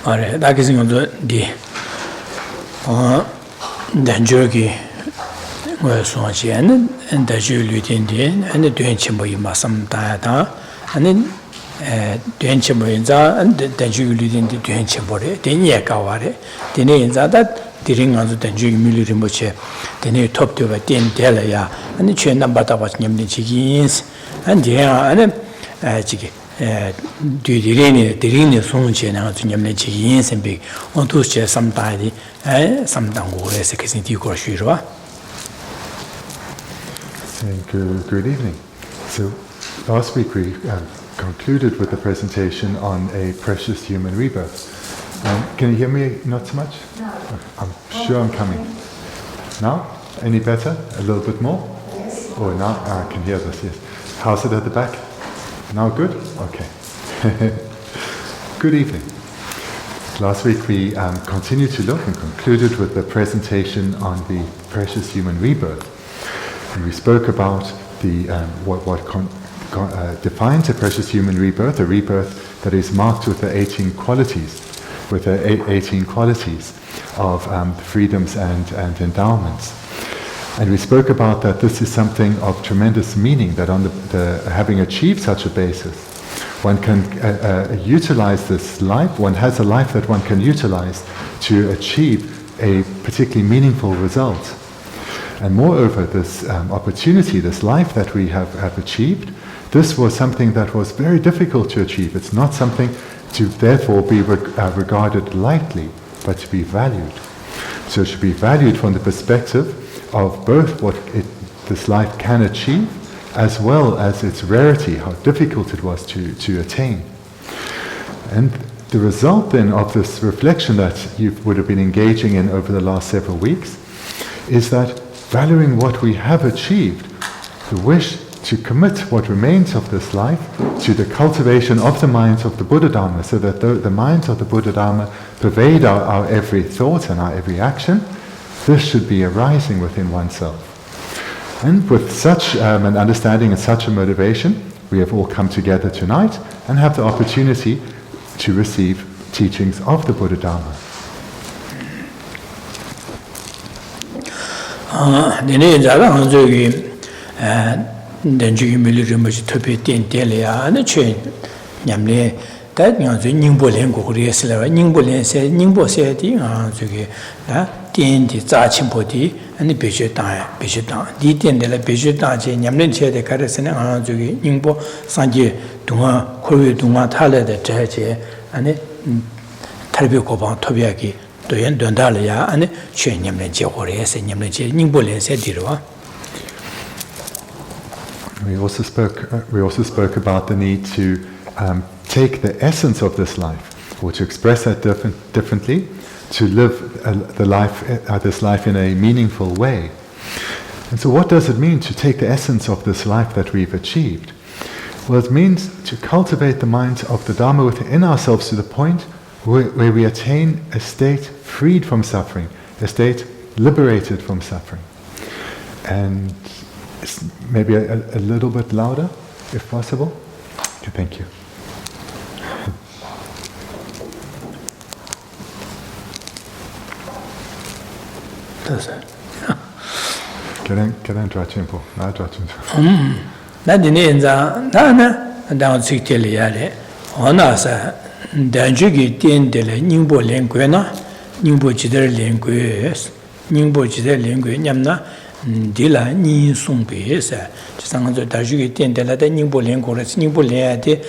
Alright, that is the Danjogi was so and the Julian and the Duenchimbo some dieta, and then Duenchimbo and the Julian the Duenchimbo, then Yakaware, the names are that the ring of the Danju Muche, the new top to a 10 Delaya, and the chain number was named the Chickens, and the the Sonche now to Yamlechi and big on to share some tidy, some dango as a kissing tea or shira. Good evening. So last week we concluded with the presentation on a precious human rebirth. Can you hear me not so much? No. I'm sure I'm coming. Now? Any better? A little bit more? Yes. Oh, now I can hear this, yes. How's it at the back? Now good? Okay. Good evening. Last week we continued to look and concluded with the presentation on the precious human rebirth. And we spoke about the what defines a precious human rebirth, a rebirth that is marked with the 18 qualities, of freedoms and endowments. And we spoke about that this is something of tremendous meaning, that on having achieved such a basis, one can utilize this life, one has a life that one can utilize to achieve a particularly meaningful result. And moreover, this opportunity, this life that we have achieved, this was something that was very difficult to achieve. It's not something to therefore be regarded lightly, but to be valued. So it should be valued from the perspective of both what this life can achieve, as well as its rarity, how difficult it was to attain. And the result then of this reflection that you would have been engaging in over the last several weeks is that valuing what we have achieved, the wish to commit what remains of this life to the cultivation of the minds of the Buddha Dharma, so that the minds of the Buddha Dharma pervade our every thought and our every action. This should be arising within oneself. And with such an understanding and such a motivation, we have all come together tonight and have the opportunity to receive teachings of the Buddha Dharma. That Ningbo Lengo Resla, Ningbo Len said, Ningbo said, Tien di Zachimpo and the Bishutan, Ditin de la Bishutan, Yamlin Che de Carson and Ningbo, Sanje, Dunga, Kuru Dunga Tala, the Jaje, and Tarbicoban Tobiaki, Doyen Dondalia, and Chen Yamlin Jehores and Yamlin Ningbo Len said, Dirwa. We also spoke about the need to take the essence of this life, or to express that differently, to live this life in a meaningful way. And so what does it mean to take the essence of this life that we've achieved? Well, it means to cultivate the mind of the Dharma within ourselves to the point where we attain a state freed from suffering, a state liberated from suffering. And maybe a little bit louder, if possible. Okay, thank you. Che entrarci un po', Nadinenza, Nana, down 60 liare, Honasa, Danjugi Tendele, Ningbo Lenguena, Ningbo Chider Lengues, Ningbo Chider Lengue, Yamna, Dila, Ni Sumpesa, Sango Dajugi Tendela, the Ningbo Lengues, Ningbo Leade,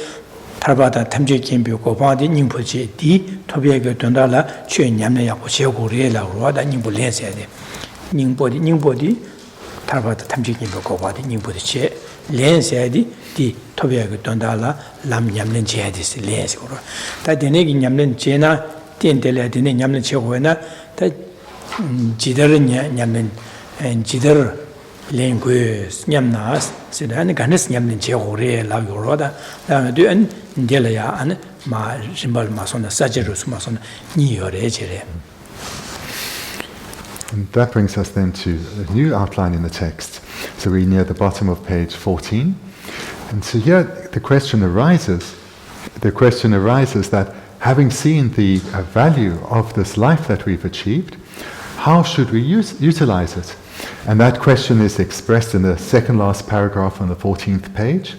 Tabata Tamje Kimbu, Kopadi, Nimpochi, D, Tobiago Tondala, Chen Yamna Yapochegurela, Roda, Nimbo Lensade, Ningbody, Tabata Tamje Kimbu, Kopadi, Nimpochi, Lensade, D, Tobiago Tondala, Lam Yamlin Jadis, Lens. That the Negin Yamlin Jena, Tendela, the Yamlin Chewena, that Jider Yamlin and Jider Lengues, Yamnas, said, and Ganes Yamlin Chewore, La Yoroda, and Delaya, and Ma Jimbal Mason, Sajerus Mason, New Regere. And that brings us then to a new outline in the text. So we're near the bottom of page 14. And so here the question arises that having seen the value of this life that we've achieved, how should we utilize it? And that question is expressed in the second last paragraph on the 14th page.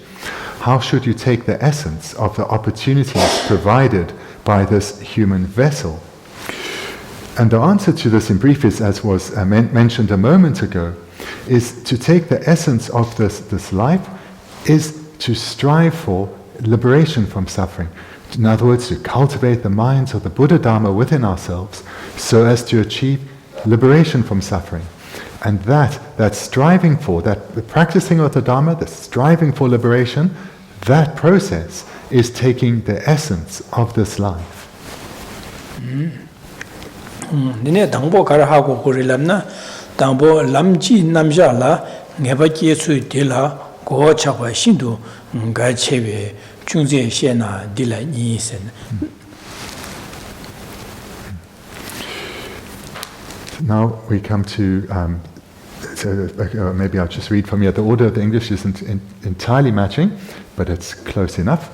How should you take the essence of the opportunities provided by this human vessel? And the answer to this in brief is, as was mentioned a moment ago, is to take the essence of this life is to strive for liberation from suffering. In other words, to cultivate the minds of the Buddha Dharma within ourselves so as to achieve liberation from suffering. And that striving for, the practicing of the Dharma, the striving for liberation, that process is taking the essence of this life. Nene dangbo karahago kurilamna, dangbo lamji namjala, ngeba Gyatso dila, go chakwa shindu, nga chebe, chungze shena dila nisen. Now we come to, maybe I'll just read from here. The order of the English isn't entirely matching, but it's close enough.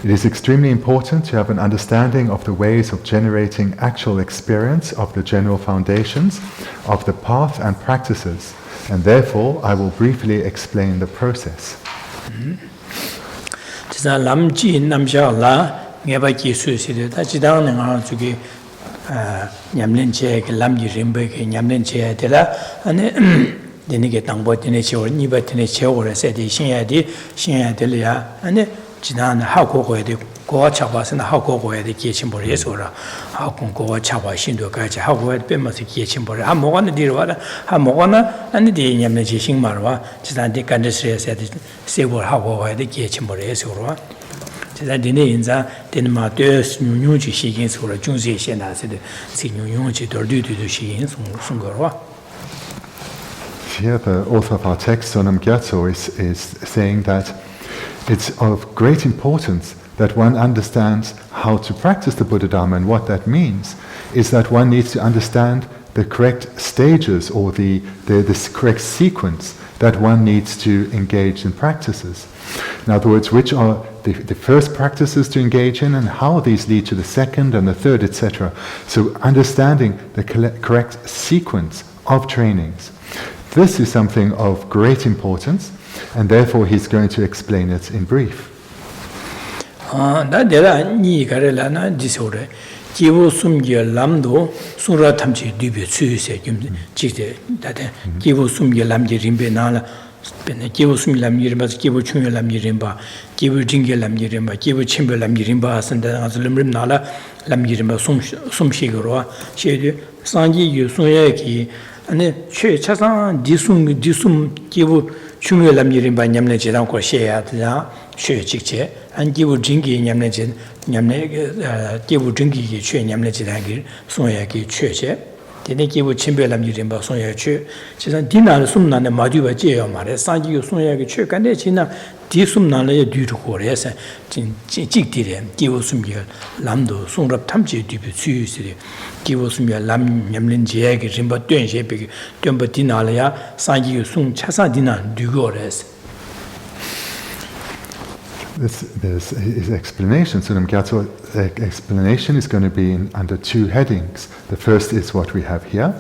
It is extremely important to have an understanding of the ways of generating actual experience of the general foundations of the path and practices, and therefore I will briefly explain the process. lamji namjala, ngeba Gyatso sire, tachidang nga zuki nyamlen che ke lamji rimbe ke nyamlen che dela, ane denige tangbo dene che or niba dene che or se de shinya de ya, ane jinan ha ko ko de go chaba sen ha ko ko de ge chim bor yeso ra, ha ko go chaba shin do ga cha ha ko de ma se ge chim bor ha mo ga ne dir wa ha mo ga na ane de nyamlen che shin mar wa jinan de kan de se de se bor ha ko de ge chim bor yeso ra. Here the author of our text, Sonam Gyatso, is saying that it's of great importance that one understands how to practice the Buddha Dharma, and what that means is that one needs to understand the correct stages or the correct sequence that one needs to engage in practices. In other words, which are the first practices to engage in and how these lead to the second and the third, etc. So understanding the correct sequence of trainings. This is something of great importance, and therefore he's going to explain it in brief. Kivu sumye lamdo sura tamchi dubi tsuyu se jikde dade kivu sumye lamye rimbe nala kivu sumye lamye rimba kivu chunye lamye rimba kivu jingye lamye rimba kivu chimbe lamye rimba asanda Lam Rim nala lamye rimba sumshi garo shede sanji yu sunya ki ane che chasan disum kivu chunye lamye rimba nyamne jedang ko sheya she jikche an kivu jingye nyamne jed nyamne kivu jingyi ki chue nyamne jidangi sonya ki chue che dine kivu chimbe lamji rinpa sonya chue chisan di nana sum nana madyuwa je yo ma re sanji yu sonya ki chue kande china di sum nana ya du ruko re san jik di re kivu sum ya lamdo sum rab tam je dupi tsuyu si re kivu sum ya lam nyamlin je ya ki rinpa duen she pe duenpa di nana ya sanji yu sum chasan di nana du go re san. There's his explanation. Sonam Gyatso's explanation is going to be under two headings. The first is what we have here,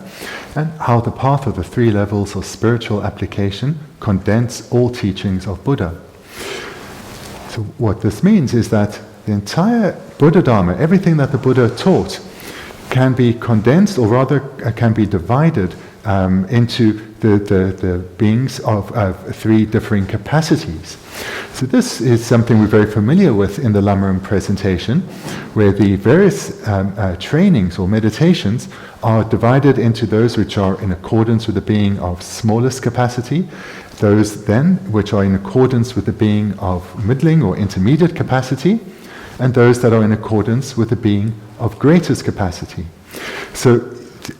and how the path of the three levels of spiritual application condense all teachings of Buddha. So what this means is that the entire Buddha Dharma, everything that the Buddha taught, can be condensed, or rather can be divided into the beings of three differing capacities. So this is something we're very familiar with in the Lam Rim presentation, where the various trainings or meditations are divided into those which are in accordance with the being of smallest capacity, those then which are in accordance with the being of middling or intermediate capacity, and those that are in accordance with the being of greatest capacity. So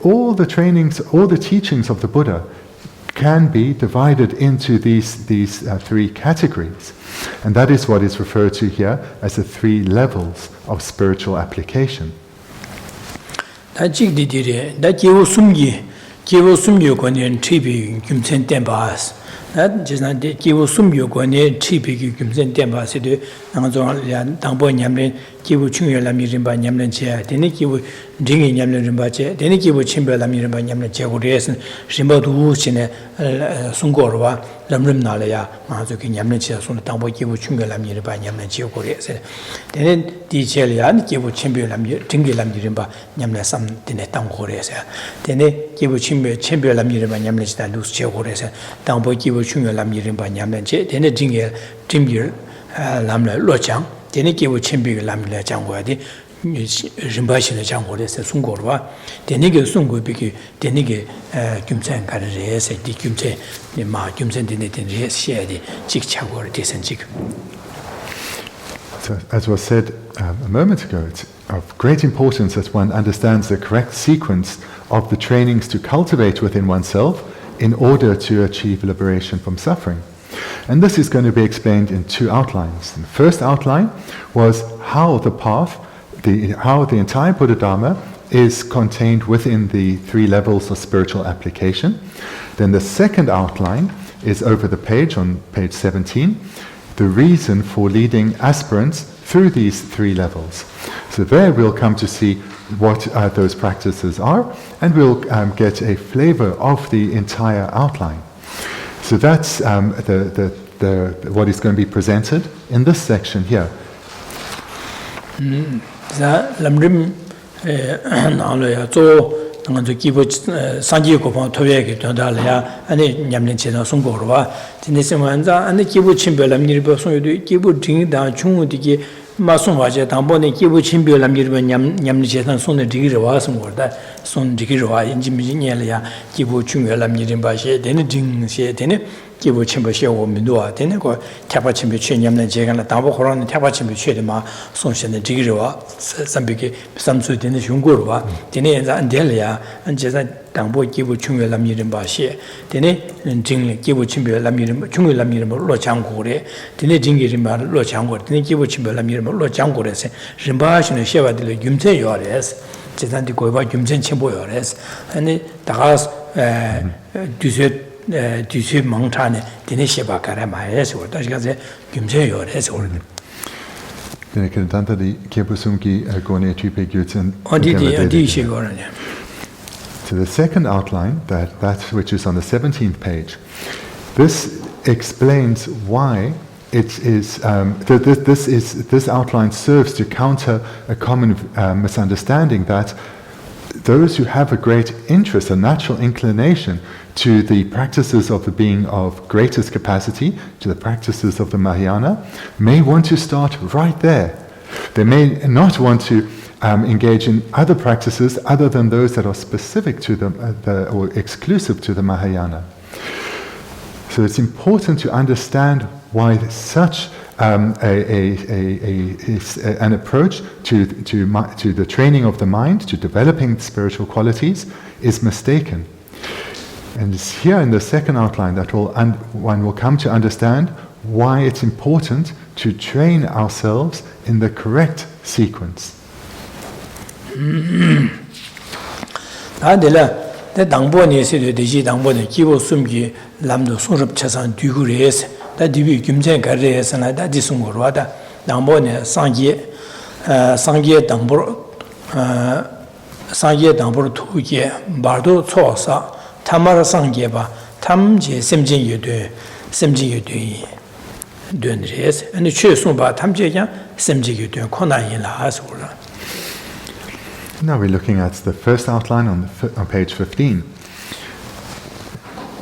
all the trainings, all the teachings of the Buddha can be divided into these three categories. And that is what is referred to here as the three levels of spiritual application. 기부 숨요권의 TB 김천 댐바스 나 지난데 기부 숨요권의 TB 김천 댐바스도 나가서 당보 냠래 기부 중요람 이름바 냠래 지야 되네 기부 링이 냠래 이름바제 되네 기부 침별람 이름바 냠래 제고리에서 심바도 신에 송고로와 람림 나래야 마저 그 냠래 지야 손 당보 기부 중요람 이름바 냠래 제고리에서 되네 디젤이야 기부 침별람 딩gel람 이름바 냠래 삼 되네 당고리에서 되네 기부 침별람 이름바 냠래 지다 루스 제고리에서 당보 기부 중요람 이름바 냠래 제 되네 딩겔 람래 로장 되네 기부 침별 람래 장고야디 림바시의 장고에서 송고로와 되네게 송고비기 되네게 김천 가르에서 디 김천 마 김천 되네 되네 시에디 직차고를 대선직. So, as was said a moment ago, it's of great importance that one understands the correct sequence of the trainings to cultivate within oneself in order to achieve liberation from suffering. And this is going to be explained in two outlines. The first outline was how the path, how the entire Buddha Dharma is contained within the three levels of spiritual application. Then the second outline is over the page, on page 17, the reason for leading aspirants through these three levels. So there we'll come to see what those practices are, and we'll get a flavor of the entire outline. So that's what is going to be presented in this section here. Lam Rim Text 기부 상기고방 토백이 된다래야 아니 냠린체나 송고로와 진내세만자 아니 기부 침별람 일부 송유도 기부 딩다 중우디기 마송와제 담보네 기부 침별람 일부 냠린체나 손에 디기로 와송고다 손 디기로 와 인지미니엘이야 기부 중요람 일인 바시에 되는 딩시에 되는 기부 침별시에 오면도와 되는 거 태바침비 취냠는 제가나 담보 호라는 태바침비 취에마 손신의 디기로 와 삼비게 삼수 되는 중고로와 되는 안델이야 안제자 당보 기부 중요람 일인 바시에 되는 딩 기부 침별람 일인 중요람 일인으로 장고래 되는 딩기린 말로 장고 되는 기부 침별람 일인으로 장고래서 림바시는 셰바들 윤제 요래스 제단디 고바 윤제 첨보요래스 아니 다가 뒤세 망타네 되는 셰바카라 마에서 다시가서 윤제 요래서 오늘 Den kan tanta di kebusumki gone type gyutsen. So the second outline, that which is on the 17th page, this explains why it is this outline serves to counter a common misunderstanding that those who have a great interest, a natural inclination to the practices of the being of greatest capacity, to the practices of the Mahayana, may want to start right there. They may not want to engage in other practices other than those that are specific to or exclusive to the Mahayana. So it's important to understand why such an approach to the training of the mind, to developing spiritual qualities, is mistaken. And it's here in the second outline that one will come to understand why it's important to train ourselves in the correct sequence. 대 당보니 세대 대지 당보니 기보 숨기 남도 소럽 차상 뒤구리에서 다 디비 김전 가르에서나 다 디송으로 하다 당보니 상기에 당보로 투게 말도 초사 타마라 상기에바 탐제 셈진여되 된레스 아니 최송바 탐제냐 셈지여되 코나인라 하소라. Now we're looking at the first outline on page 15.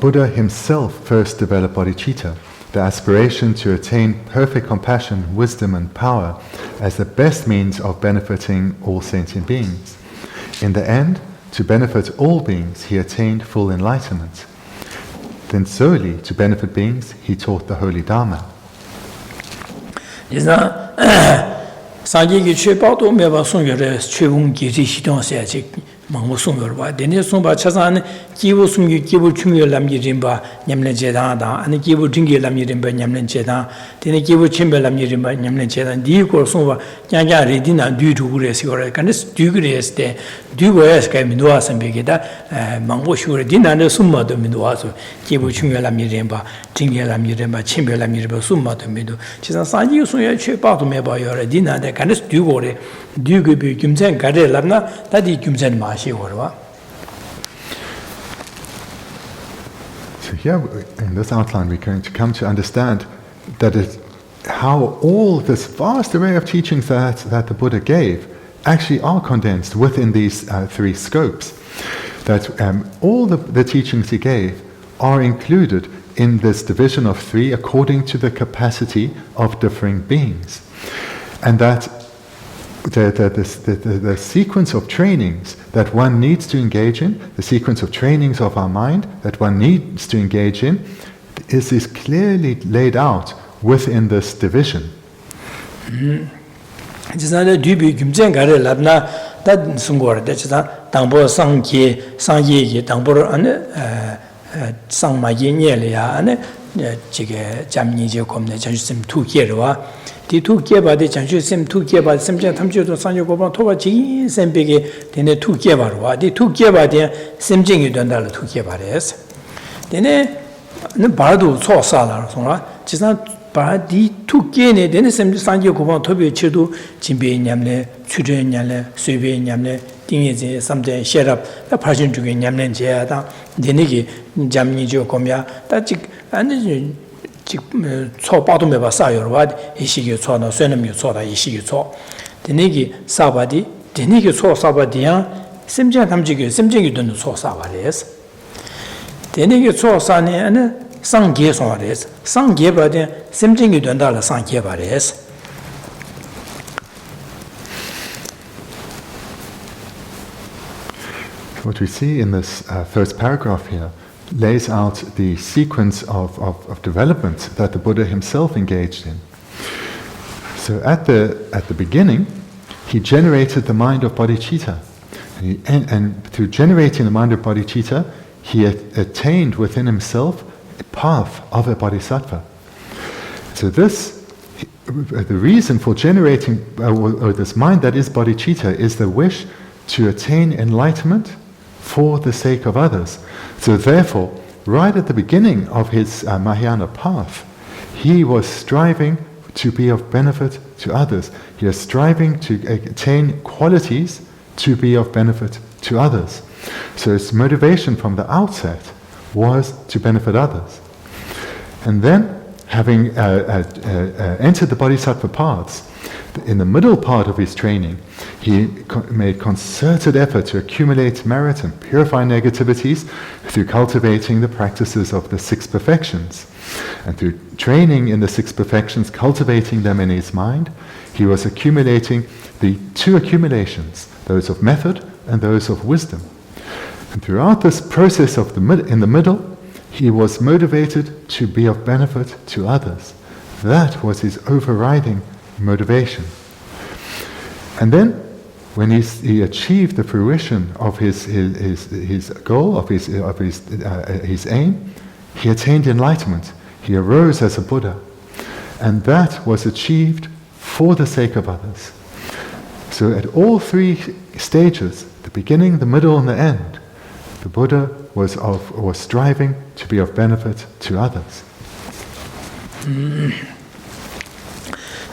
Buddha himself first developed bodhicitta, the aspiration to attain perfect compassion, wisdom and power as the best means of benefiting all sentient beings. In the end, to benefit all beings, he attained full enlightenment. Then solely to benefit beings, he taught the holy Dharma. 상기기 최바도 매바 송여레 최웅 기지 시동세지 망고 송여와 데네 송바 차산은 kibu sumyu kibu chumyu lam yirimba nyamlen chedan da ane kibu dringi lam yirimba nyamlen chedan tene kibu chimbe lam yirimba nyamlen chedan di ko sumba nyanya re dina du du re sigore kanes du re ste du go es kai minwa sambe ge da mangbo shure dina ne summa do minwa so kibu chumyu lam yirimba dringi lam yirimba chimbe lam yirimba summa do mindu chisan sanji sunya che pa do me ba yore dina de kanes du go re du go bi gyumsen gare lamna da di gyumsen ma shi gorwa. So here, in this outline, we're going to come to understand that how all this vast array of teachings that the Buddha gave actually are condensed within these three scopes. That all the teachings he gave are included in this division of three according to the capacity of differing beings. And that the sequence of trainings that one needs to engage in, the sequence of trainings of our mind that one needs to engage in, is clearly laid out within this division. Di tu keba de chanshu sem tu keba sem chen tamche to sanyo gobang toba chi sem bege dene tu keba rwa di tu keba de sem chen yu danda la tu keba res dene baradu so sa la songa chisan ba di tu ke ne dene sem sanyo gobang tobe chidu jimbe nyamle chuje nyamle sube nyamle tingye je samde sherap da phajin juge nyamlen je da dene ki jamni jo komya da chik ane 초 빠도메바 사요르와 이시기 초나 쇠놈이 초다 이시기 초 데네기 사바디 데네기 초 사바디야 심장 담지기 심정이 되는 초 사바레스 데네기 초 사네 아니 상계 소바레스 상계 바데 심정이 된다라 상계 바레스 What we see in this first paragraph here lays out the sequence of development that the Buddha himself engaged in. So at the beginning, he generated the mind of bodhicitta. And through generating the mind of bodhicitta, he attained within himself a path of a bodhisattva. So the reason for generating or this mind that is bodhicitta is the wish to attain enlightenment for the sake of others. So therefore, right at the beginning of his Mahayana path, he was striving to be of benefit to others. He was striving to attain qualities to be of benefit to others. So his motivation from the outset was to benefit others. And then, having entered the bodhisattva paths, in the middle part of his training, he made concerted effort to accumulate merit and purify negativities through cultivating the practices of the six perfections. And through training in the six perfections, cultivating them in his mind, he was accumulating the two accumulations, those of method and those of wisdom. And throughout this process in the middle, he was motivated to be of benefit to others. That was his overriding motivation. And then, when he achieved the fruition of his goal, of his aim, he attained enlightenment. He arose as a Buddha, and that was achieved for the sake of others. So, at all three stages, the beginning, the middle, and the end, the Buddha was striving to be of benefit to others.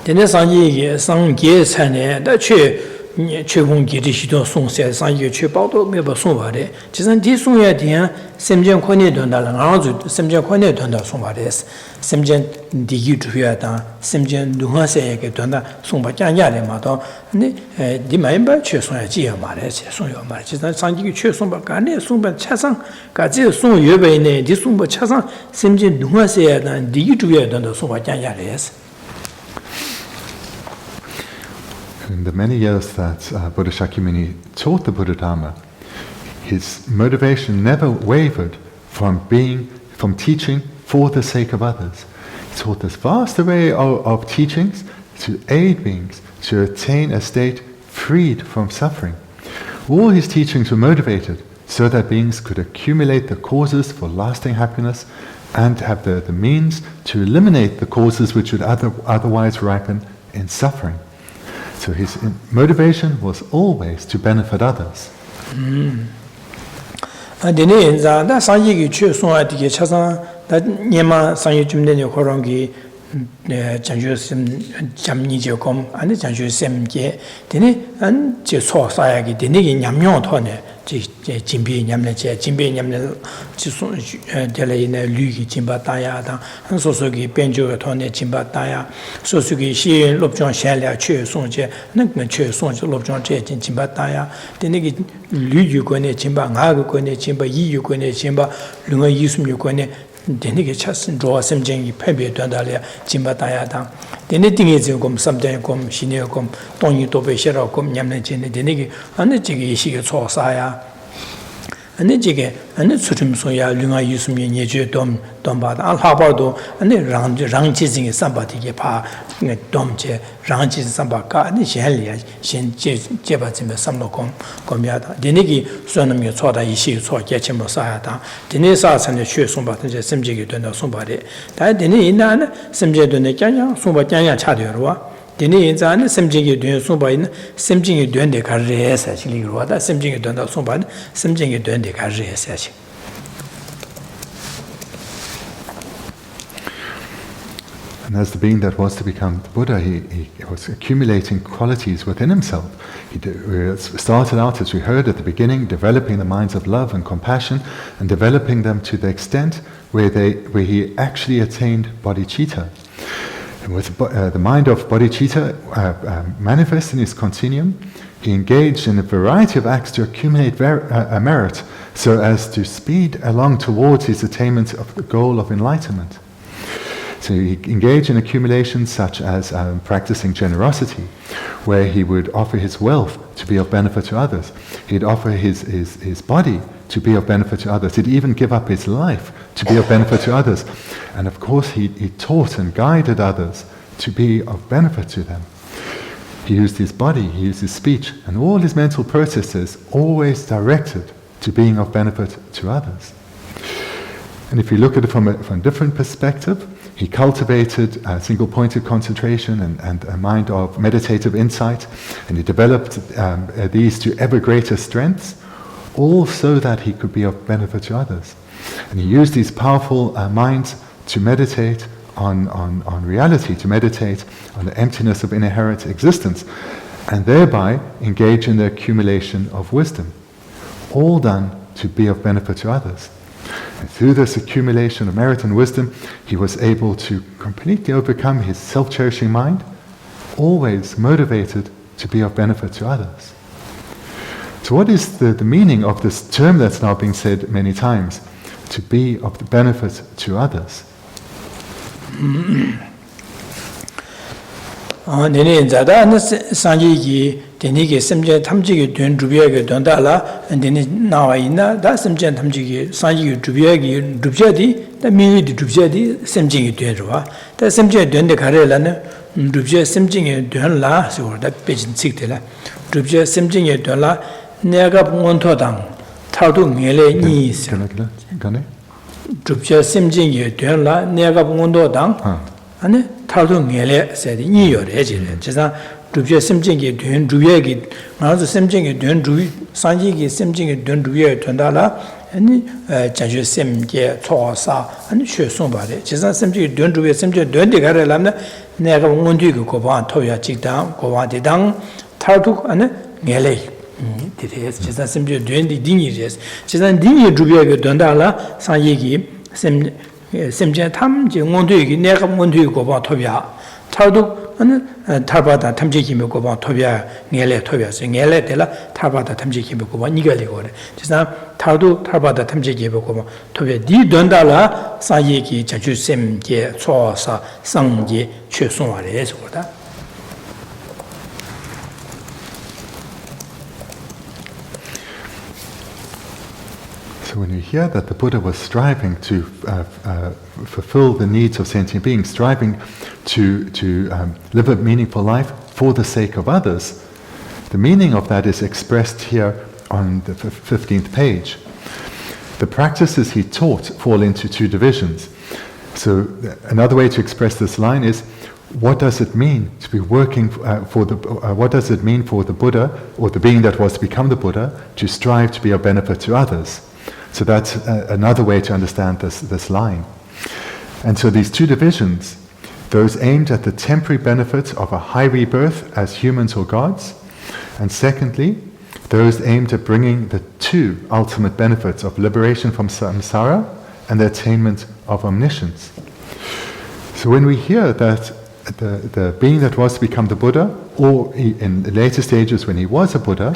Dene sanji sangye chane da che gong gi de shi do song se sanji che bao do me ba song ba de ji san di song ya dian semjen kwan ne don da la nga zu semjen kwan ne don da song ba de semjen di gi tu ya da semjen du ha se ge don da song ba jiang ya le ma do ne di mai ba che song ya ji ya ma le che song yo ma ji san sanji ge che song ba ga ne song ba cha sang ga ji song yue bei ne di song ba cha sang semjen du ha se ya da di gi tu ya don da song ba jiang ya le. In the many years that Buddha Shakyamuni taught the Buddha Dharma, his motivation never wavered from teaching for the sake of others. He taught this vast array of teachings to aid beings to attain a state freed from suffering. All his teachings were motivated so that beings could accumulate the causes for lasting happiness and have the means to eliminate the causes which would otherwise ripen in suffering. So his motivation was always to benefit others. Jimbe Nyamne, Jimbe Nyamne, Dalai Lugi, Jimba Daya, and Sosugi, Benjo, Tone, Jimba Daya, Sosugi, she, Lobjon Shalia, Che Sonje, Nugman Che Sonje, Lobjon Jet, and Jimba Daya, the Niggy Lugu Gone, Jimba, Nago Gone, Jimba, Yu Gone, Jimba, Lunga Yusum Gone, the Niggy Chas and draw some Jengi, Pepe, Dandalia, Jimba Daya. The knitting is come sometime come, Shine come, Tony Tope Shera come, Yamne, the Niggy, and the Jiggy, she gets all Saya. And the Jiggy, and the Sutum Soya, Lunga Yusumi, Yeju, Dombad, Al Habado, and the round chasing somebody, Pa, Domche, round chasing Sambaka, and the Shelia, Shin Jebatim, Samlocom, Comiata, the Niggy, Sonam, Yotoda, Ishi, so Yachim Sayata, the Nisas and the Shu Sumbat, and the Simjig to know somebody. That the Nina, Simjig to Nekanya, Sumbatanya Chadirua. The names are Simjing doing somebody, Simjing doing the carriers, actually, rather Simjing doing somebody, Simjing doing the carriers. And as the being that was to become the Buddha, he was accumulating qualities within himself. He started out, as we heard at the beginning, developing the minds of love and compassion, and developing them to the extent where he actually attained bodhicitta. And with the mind of bodhicitta manifest in his continuum, he engaged in a variety of acts to accumulate merit so as to speed along towards his attainment of the goal of enlightenment. So he engaged in accumulations such as practicing generosity, where he would offer his wealth to be of benefit to others. He'd offer his body to be of benefit to others. He'd even give up his life to be of benefit to others. And of course, he taught and guided others to be of benefit to them. He used his body, he used his speech, and all his mental processes always directed to being of benefit to others. And if you look at it from a different perspective, he cultivated a single-pointed concentration and a mind of meditative insight, and he developed these to ever greater strengths, all so that he could be of benefit to others. And he used these powerful minds to meditate on reality, to meditate on the emptiness of inherent existence, and thereby engage in the accumulation of wisdom, all done to be of benefit to others. And through this accumulation of merit and wisdom, he was able to completely overcome his self-cherishing mind, always motivated to be of benefit to others. So what is the meaning of this term that's now being said many times? To be of the benefit to others. Denigi Simjan Tamjigi doing Drubiaga Dondala, and then Nawaina, that Simjan Tamjigi, Sanji Drubiagi, Drubjadi, that means Drubjadi, Simjing Dua, that Simjan doing the Karelana, Drubja Simjing Dunla, so that page in Siktela, Drubja Simjing Dunla, Nagap Montodang, Tardu Mele Nis, Drubja Simjing Dunla, Nagap Montodang, and Tardu Mele said, New York, Drubja Simjing doing Drubiagi, another Simjing doing Drubi, Sanji Simjing doing Drubia Tondala, and Jaju Simge, Tosa, and sure somebody. Chisa Simjing doing Drubia Simjing doing the Garelana, Naga Mundu Goban, Toya Chikdang, Govan Dang, Tartuk, and Gele. Chisa Simjing doing the dingies. Chisa Dini Drubiaga Dondala, Sanji Simjing Tam, Mundu, Naga Mundu Goban Toya, Tartuk. Tarbata Tamjiki Mokoba Tobia, Nele Tobia, Nele della Tarbata Tamjiki Mokoba, Nigaligore. Just now, Tardu Tarbata Tamjiki Mokoba, Tobia di Dondala, Sayeki, Jaju Semge, Sosa, Sangi, Chusumare, order. So when you hear that the Buddha was striving to fulfill the needs of sentient beings, striving to live a meaningful life for the sake of others, the meaning of that is expressed here on the 15th page. The practices he taught fall into two divisions. So another way to express this line is, what does it mean to be working what does it mean for the Buddha, or the being that was to become the Buddha, to strive to be of benefit to others? So that's another way to understand this line. And so these two divisions, those aimed at the temporary benefits of a high rebirth as humans or gods, and secondly, those aimed at bringing the two ultimate benefits of liberation from samsara and the attainment of omniscience. So when we hear that the being that was to become the Buddha, or in the later stages when he was a Buddha,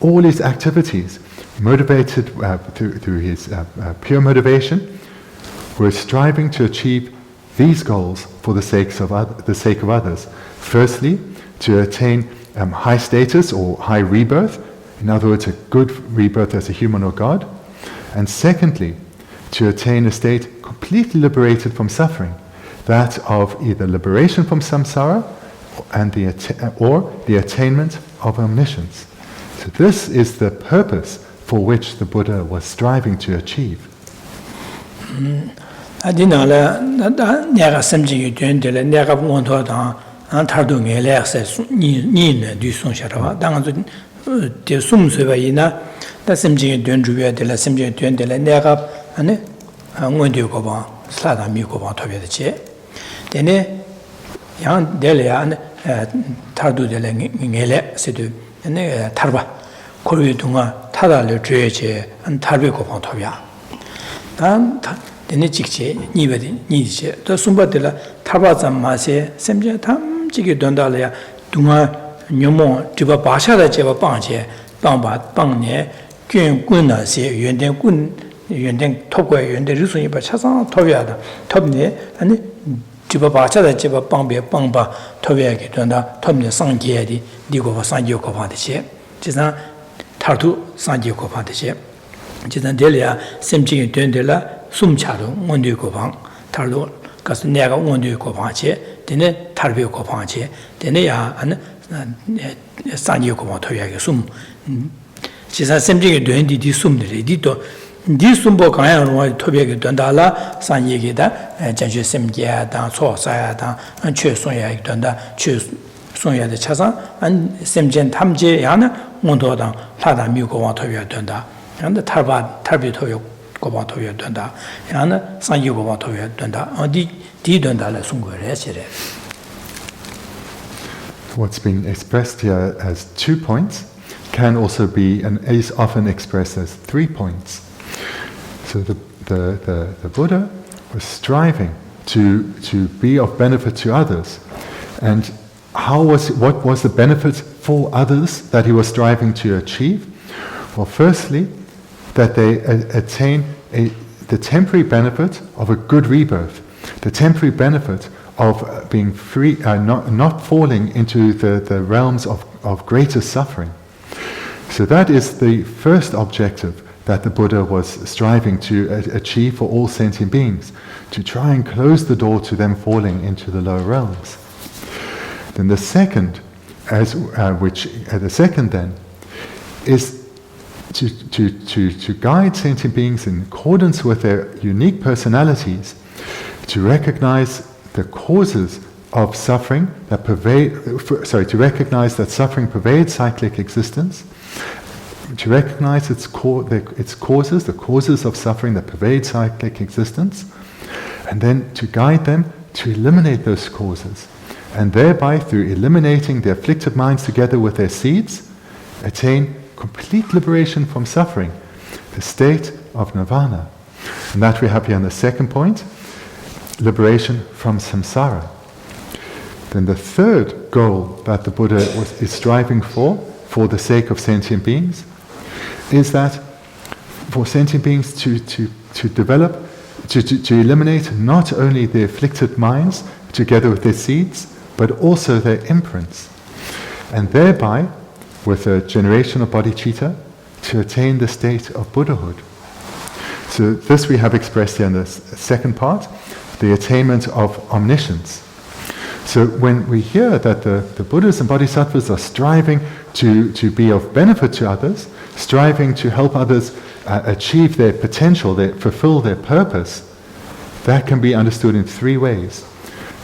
all his activities, motivated through his pure motivation, were striving to achieve these goals for the sake of others. Firstly, to attain high status or high rebirth, in other words, a good rebirth as a human or god. And secondly, to attain a state completely liberated from suffering, that of either liberation from samsara or the attainment of omniscience. So this is the purpose for which the Buddha was striving to achieve. Dene yang dele tardu dele ngele sedu ene tarba korwe dunga tada le jweje an tarbe ko pon tobya dan dene jikje nibedi nije to sumba dela tarba zamase semje tam jige dondala ya dunga nyomo diba basha da jeba bangje bangba bangne gyön gunna se yönden gun yönden tokwa yönden risun이 바 차상 tobya다 tobne 아니 지바 바차다 지바 방배 방바 토베게 된다 톱네 상계디 니고바 상계고 받듯이 지상 타르도 상계고 받듯이 지상 델이야 셈징이 된들라 숨차도 원되고 방 타르도 가서 내가 원되고 방치 되네 타르베고 방치 되네야 안 상계고 방 토베게 숨 지상 셈징이 된디 숨들이 디도 디숨보 강양으로 토백이 된다라 산얘기다 전주 semge야 당 소사야 당 최송야 된다 최송야의 차상 안 semgen 탐제 야나 온도당 하다 미고와 토야 된다 근데 탈비 토요 고바 토야 된다 야나 산이고바 토야 된다 어디 된다라 숨거래 시래. What's been expressed here as 2 points can also be and is often expressed as 3 points. So the Buddha was striving to be of benefit to others, and what was the benefit for others that he was striving to achieve? Well, firstly, that they attain the temporary benefit of a good rebirth, the temporary benefit of being free, not falling into the realms of greater suffering. So that is the first objective that the Buddha was striving to achieve for all sentient beings, to try and close the door to them falling into the lower realms. Then the second, then, is to guide sentient beings in accordance with their unique personalities, to recognize the causes of suffering that to recognize that suffering pervades cyclic existence, to recognize its causes, the causes of suffering that pervade cyclic existence, and then to guide them to eliminate those causes, and thereby, through eliminating the afflicted minds together with their seeds, attain complete liberation from suffering, the state of nirvana. And that we have here on the second point, liberation from samsara. Then the third goal that the Buddha is striving for the sake of sentient beings, is that for sentient beings to develop, to eliminate not only the afflicted minds together with their seeds, but also their imprints, and thereby, with the generation of bodhicitta, to attain the state of Buddhahood. So this we have expressed here in the second part, the attainment of omniscience. So when we hear that the Buddhas and Bodhisattvas are striving to be of benefit to others, striving to help others achieve their potential, fulfill their purpose, that can be understood in three ways.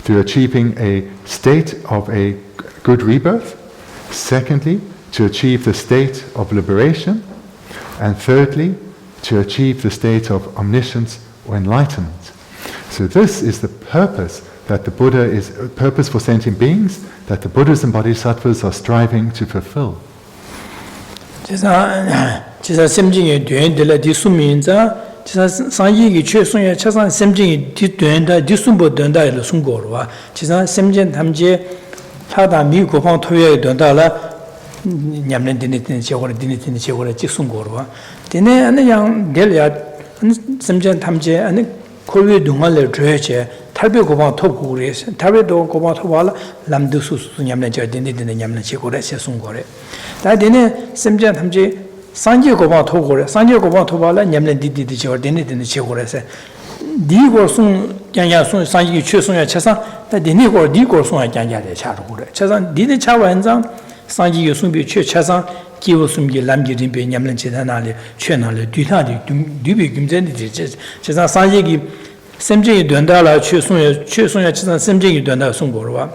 Through achieving a state of a good rebirth, secondly, to achieve the state of liberation, and thirdly, to achieve the state of omniscience or enlightenment. So this is the purpose that the Buddha is, purpose for sentient beings, that the Buddhas and Bodhisattvas are striving to fulfill. 지사 심증이 되는데 디수민자 지사 상이기 최선의 차상 심증이 뒤된다 디숨보 된다를 숨고로와 지사 심증 담제 하다 미고방 토에 된다라 냠는 되는 제거를 되는 제거를 직숨고로와 되네 안양 될야 심증 담제 아니 고위 동안을 줘야지 탈배 고방 토고리 탈배도 고방 토발라 람두수수 냠는 저 되는 냠는 제거를 세숨고래 다 되네 심증 담제 상제 고방 토고래 상제 고방 토발라 냠는 디디디 저 되는 제거래서 디고송 양야송 상기 최송야 차상 다 디니고 디고송야 양야래 차로고래 차상 디디 차완장 상기 요송비 최 차상 기호숨기 람기림비 냠는 제단나리 최나리 뒤타디 뒤비 김전디 차상 상기기 샘쟁이 된다라 최송야 차상 샘쟁이 된다 송고로와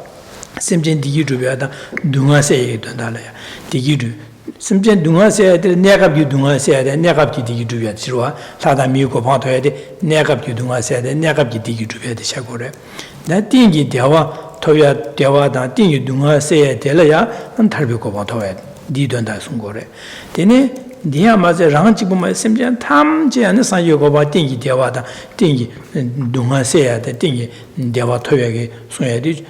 샘쟁 디기 주변다 둥아세에 된다라야 디기주 심전 둥아세야 돼 내갑기 둥아세야 돼 내갑기 디기 주변 지로와 사다 미고 방토야 돼 내갑기 둥아세야 돼 내갑기 디기 주변 돼 샤고래 나 띵기 대화 토야 대화다 띵기 둥아세야 돼라야 한 탈비고 방토야 디던다 송고래 되네 니야 맞아 랑지 보면 심전 탐지 않는 사유고 봐 띵기 대화다 띵기 둥아세야 돼 띵기 대화 토야게 소야 돼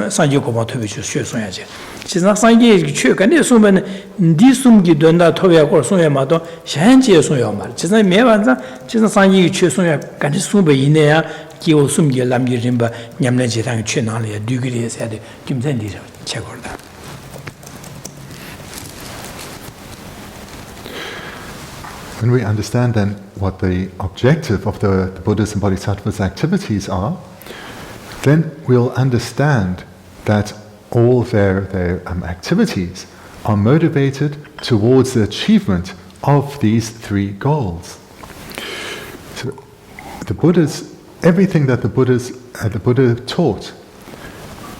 상유고 방토비 주 소야지 지상 상기 최근에 소면 디숨기 된다 토야고 소야마도 현지에 소야 말 지상 매반자 지상 상기 최소야 간지 숨배 이내야 기호 숨기 남기림바 냠내 지상 최나리에 뒤그리에서 돼 김선디죠 최고다. When we understand then what the objective of the Buddhas and Bodhisattvas' activities are, then we'll understand that all their activities are motivated towards the achievement of these three goals. So the Buddhas, everything that the Buddha taught,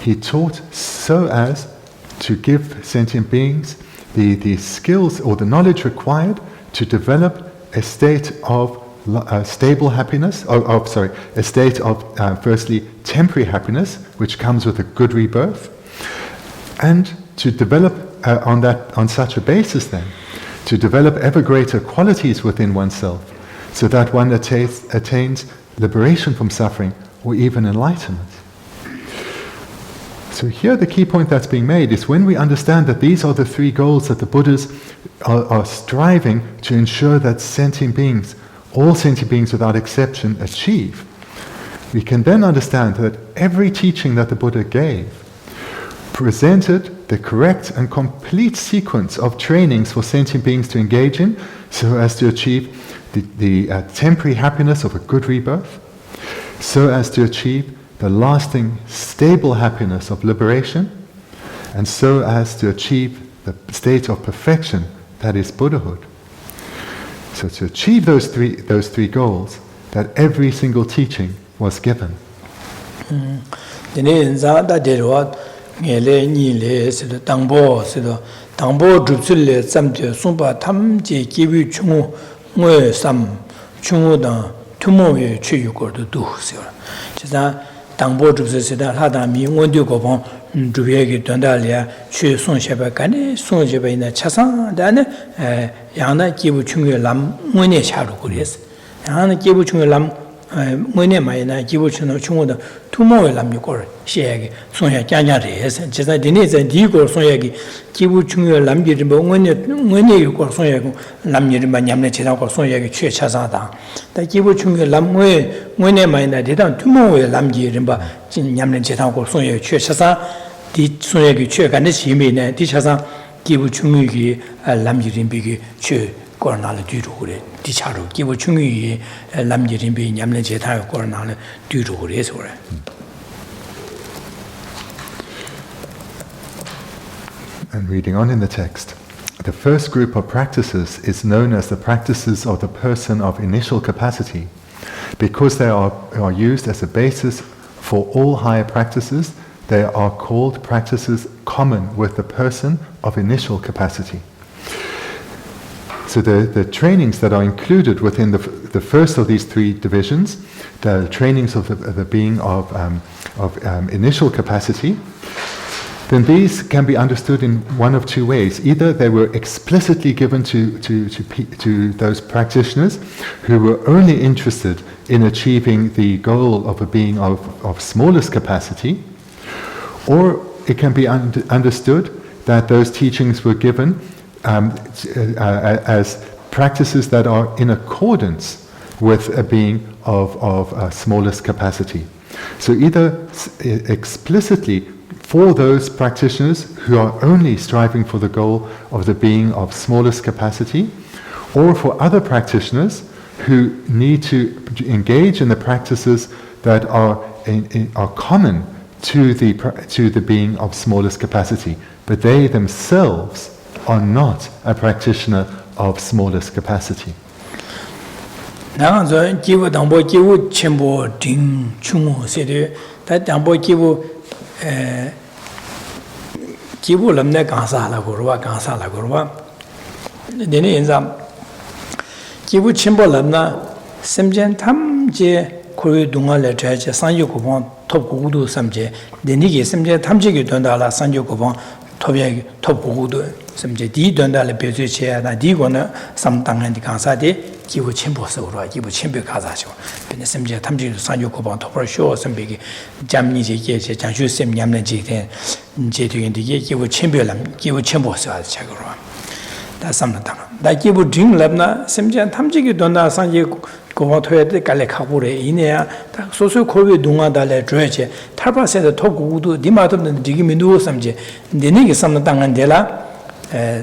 he taught so as to give sentient beings the skills or the knowledge required to develop a state of stable happiness, a state of firstly temporary happiness, which comes with a good rebirth, and to develop on such a basis then, to develop ever greater qualities within oneself, so that one attains liberation from suffering or even enlightenment. So here the key point that's being made is when we understand that these are the three goals that the Buddhas are striving to ensure that sentient beings, all sentient beings without exception, achieve, we can then understand that every teaching that the Buddha gave presented the correct and complete sequence of trainings for sentient beings to engage in so as to achieve the temporary happiness of a good rebirth, so as to achieve the lasting, stable happiness of liberation, and so as to achieve the state of perfection that is Buddhahood. So to achieve those three goals, that every single teaching was given. 당보 주스시다 하다미 원디고봉 주비에게 된다리아 최 손셰바 간에 손셰바이나 차상다네 양나 기부 중요 람 문에 샤로 그랬어 양나 기부 중요 람 문에 마이나 기부 중요다 투모에 람이고 시에게 손셰 꺄냐리에서 제가 디네자 디고 손셰기 기부 중요 람기를 뭐 문에 있고 손셰고 람이를 만냠네 지나고 손셰기 최 차상다 다 기부 중요 람 문에 마이나 대단 투모에 람기를 봐 냠네 지나고 손셰기 최 차상 디 손셰기 최 간의 시미네 디 차상 기부 중요기 람기를 비기 최 코로나를 뒤로 그래 디차로 기부 중요히 남기림비 냠는 제타요 코로나를 뒤로 그래서 그래. And reading on in the text, the first group of practices is known as the practices of the person of initial capacity, because they are used as a basis for all higher practices. They are called practices common with the person of initial capacity. So the trainings that are included within the first of these three divisions, the trainings of the being of initial capacity, then these can be understood in one of two ways. Either they were explicitly given to those practitioners who were only interested in achieving the goal of a being of smallest capacity, or it can be understood that those teachings were given as practices that are in accordance with a being of smallest capacity. So either explicitly for those practitioners who are only striving for the goal of the being of smallest capacity, or for other practitioners who need to engage in the practices that are common to the being of smallest capacity, but they themselves are not a practitioner of smallest capacity. Kibu lamne kansa la gurwa dene inzam kibu chimbo lamna semjen tamje koyu dunga le chaje sanyo kubon top gudu samje dene ge semjen tamje ge donda la sanyo kubon tobye top gudu samje di donda le beje che na di gona samdangan di kansa de kibu chimbo sawra kibu chimbe kaza jo bene semje tamje sanyo kubon topro sho sambe ge jamni je ge je jangshu sem nyamne je de 제도인데 기부 챔별람 기부 챔보서 자고로 다 삼나다 다 기부 딩랍나 심지어 탐지기 돈다 상지 고마토에데 갈레카고레 이내야 다 소소 고비 동아달레 줘야지 탈바세도 토구도 니마도는 디기민도 삼지 내내게 삼나당한 데라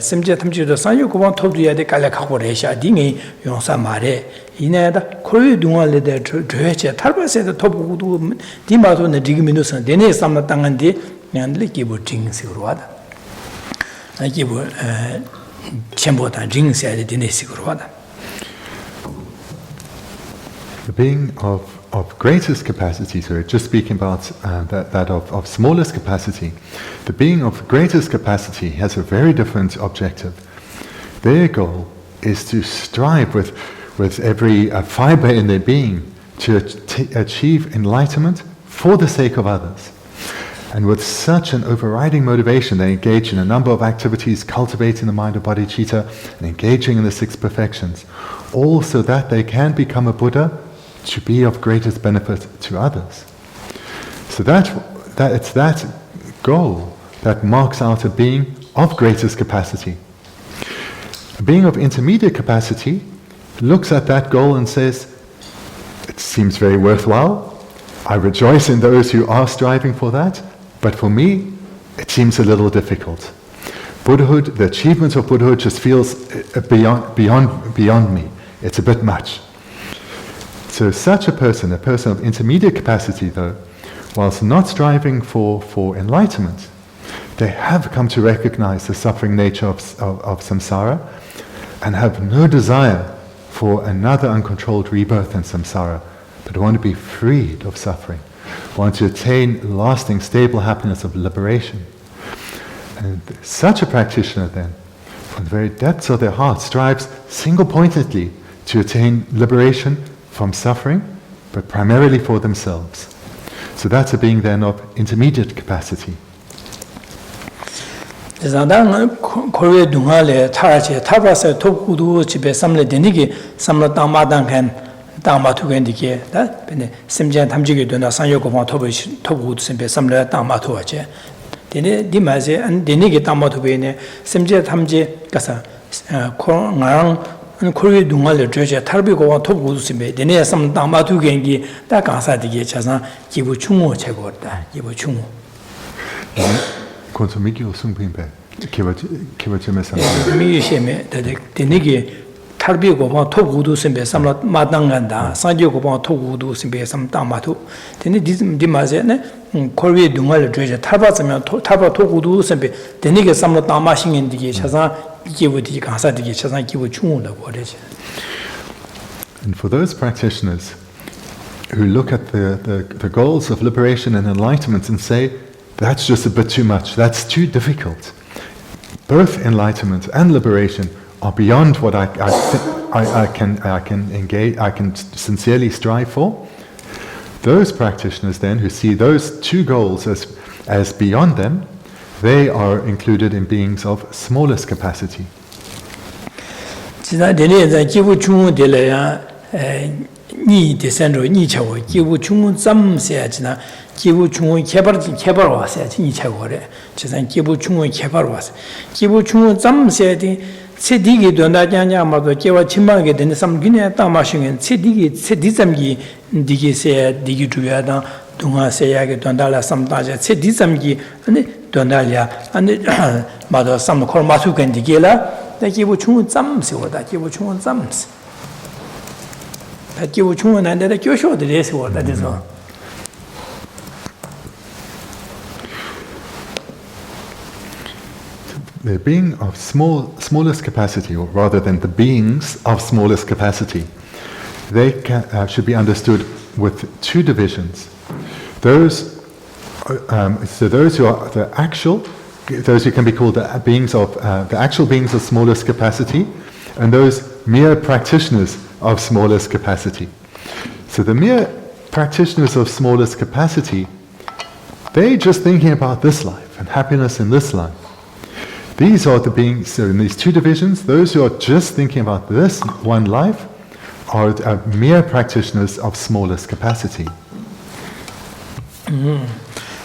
심지어 탐지도 상지 고마 토두야데 갈레카고레샤 딩이 용사 말에 이내다 고비 동아레데 줘야지 탈바세도 토구도 니마도는 디기민도 삼 내내 삼나당한 데 The being of greatest capacity, so we're just speaking about that of smallest capacity. The being of greatest capacity has a very different objective. Their goal is to strive with every fiber in their being to achieve enlightenment for the sake of others. And with such an overriding motivation, they engage in a number of activities, cultivating the mind of bodhicitta and engaging in the six perfections, all so that they can become a Buddha to be of greatest benefit to others. So that it's that goal that marks out a being of greatest capacity. A being of intermediate capacity looks at that goal and says, it seems very worthwhile. I rejoice in those who are striving for that. But for me, it seems a little difficult. Buddhahood, the achievement of Buddhahood just feels beyond me. It's a bit much. So such a person of intermediate capacity though, whilst not striving for enlightenment, they have come to recognize the suffering nature of samsara and have no desire for another uncontrolled rebirth in samsara, but want to be freed of suffering. Want to attain lasting, stable happiness of liberation. And such a practitioner then, from the very depths of their heart, strives single-pointedly to attain liberation from suffering, but primarily for themselves. So that's a being then of intermediate capacity. Dhamma tugendike, da bene simjan tamjige dona sanyo gopang tobu simpe samla dhamma tuwache. Dene dimaze an denige dhamma tubene simjan tamje kasa ngarang kore dungale joje tarbi gopang tobu simpe dene sam dhamma tugengi da kansa dige chasan gibu chungo chegorda, gibu chungo. Konsumigi usungpimpe, kiwa cheme samla. Migi sheme, denige tarbi gopang togudu simbe samla madanganda sanje gopang togudu simbe sam tamatu tene dimase ne korwe dungal dreje tarba samya tarba togudu simbe tene ge samla tama shingen dige chasan kibu dige kansa dige chasan kibu chungu la goreje. And for those practitioners who look at the goals of liberation and enlightenment and say, that's just a bit too much, that's too difficult. Both enlightenment and liberation are beyond what I can sincerely strive for. Those practitioners then who see those two goals as beyond them, they are included in beings of smallest capacity. Ni descendo ni chawo kibu chung zam se jina kibu chung kebar wa se ni chawo re chisan kibu chung kebar wa kibu chung zam se di sedigi donda janya ma do kewa chimba ge den sam gine ta ma shingen sedigi sedizamgi digi se digi tuya da dunga se ya ge donda la sam ta je sedizamgi ane donda ya ane ma do sam ko ma su gen digi la da kibu chung zam se wa da kibu chung zam se The being of smallest capacity, or rather than the beings of smallest capacity, they should be understood with two divisions. Those who are those who can be called the beings of the actual beings of smallest capacity, and those mere practitioners of smallest capacity. So the mere practitioners of smallest capacity, they're just thinking about this life and happiness in this life. These are the beings, so in these two divisions, those who are just thinking about this one life are mere practitioners of smallest capacity.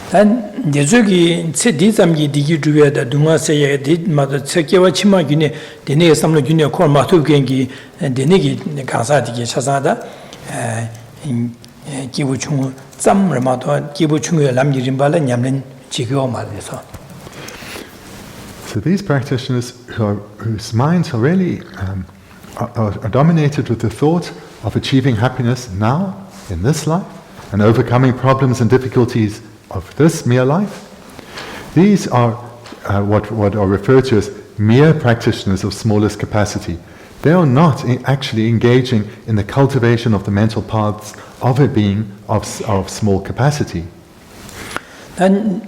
단 예저기 세디zam기 디기 주야다 동아세에 디마도 세계와 치마균에 데네에 삼로 균에 콜마토 gen기 데네기 가사디게 차사다 기부충 짬르마도 기부충에 남기림발은 냠는 지교 말에서. So these practitioners whose minds are really are dominated with the thought of achieving happiness now in this life and overcoming problems and difficulties of this mere life, these are what are referred to as mere practitioners of smallest capacity. They are not actually engaging in the cultivation of the mental paths of a being of small capacity. 단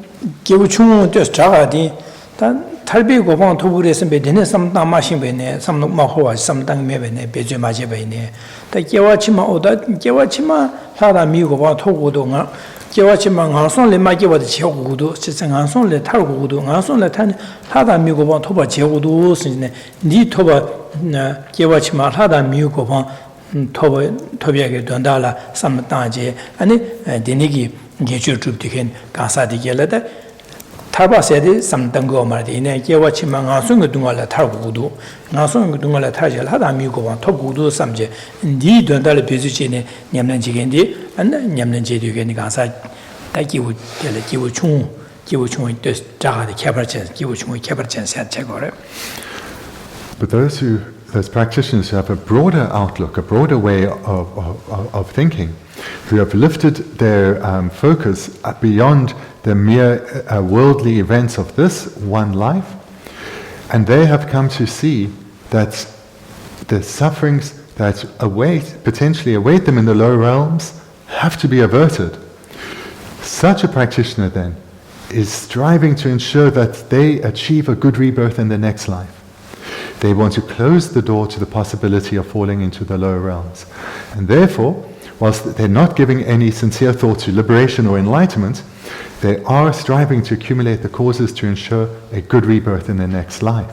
기부충은 저 자가디 단 탈비고 방 토불에서 베네 삼당 마신베네 삼록마호와 삼당 메베네 베제 마제베네 다 개와치마 오다 개와치마 하다 미고 방 토고도가 개와치마 한손레 마게와도 제고도 세상 한손레 탈고도 한손레 탄 하다 미고 방 토바 제고도 쓰네 니 토바 개와치마 하다 미고 방 토비하게 된다라 삼당제 아니 데니기 Geshe Thubten Rabten 타바세디 삼당고 말이네 개와치만 가송의 동안에 타고도 가송의 동안에 타질 하다 미고만 토고도 삼제 니 된달에 비즈지네 냠는지겐디 안 냠는지디겐이 가사 다기고 기부충이 뜻 자가데 개발전 기부충이 개발전 세체거래. But those practitioners who have a broader outlook, a broader way of thinking, who have lifted their focus beyond the mere worldly events of this one life, and they have come to see that the sufferings that potentially await them in the lower realms have to be averted. Such a practitioner then is striving to ensure that they achieve a good rebirth in the next life. They want to close the door to the possibility of falling into the lower realms. And therefore, whilst they're not giving any sincere thought to liberation or enlightenment, they are striving to accumulate the causes to ensure a good rebirth in the next life.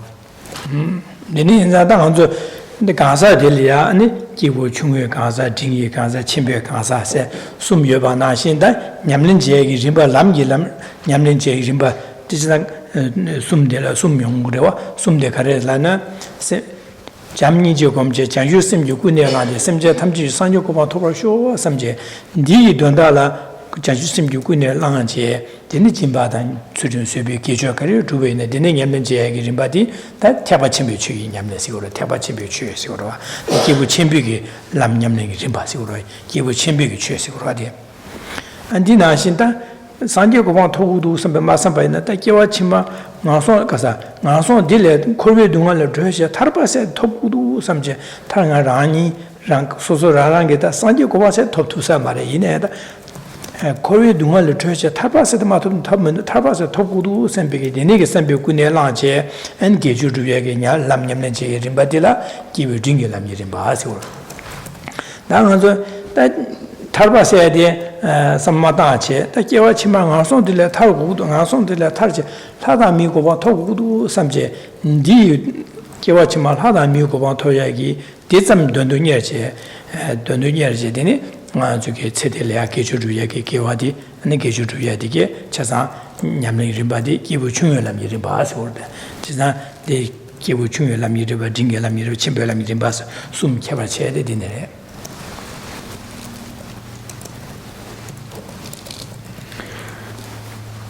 잠니 지금제 장유심 유군에 가데 심제 탐지 상조고바 토벌쇼 삼제 니 돈달라 자주심 유군에 랑한제 되는 진바단 수준 수비 기저거리 두베네 되는 냠는제 기림바디 다 태바침비 추기 냠내식으로 태바침비 추기식으로 기부 침비기 람냠내기 진바식으로 기부 침비기 추기식으로 하디 안디나신다 산제고방 토구도 선배 마산바이나 다 기와치마 나소 가사 나소 딜레 콜베 동안을 드셔 타르바세 토구도 삼제 타랑아라니 랑 소소라랑게다 산제고바세 톱투사 말에 이내다 코리아 동안을 드셔 타르바세도 마토 탑면 타르바세 토구도 선배게 되네게 선배군에 랑제 엔게주르에게 냐 람냠네제 림바딜라 기부 딩게 람이림바세로 나가서 타르바세에 sammadāche, tā kiawā chīmā ngā sōng tīlē thār gugudu, ngā sōng tīlē thār chī, lādā mī gubā tō gugudu samche, dī kiawā chīmā lādā mī gubā tō yāgi, dī tsam dōndu nyēr chē dīni, ngā chūki cē tīlē yā kēchū rū yāgi kiawā dī, nī kēchū rū yādi kē, chāsā ñamlīng rīmbā dī, kīwū chūngyō lām yī rīmbā āsī wōr dā, chāsā dī kīwū chūngyō lām yī rīmbā, dīngyō lām yī rīmbā, chīmbō lām yī rīmbā sūm kiawā chē dī dīni rē.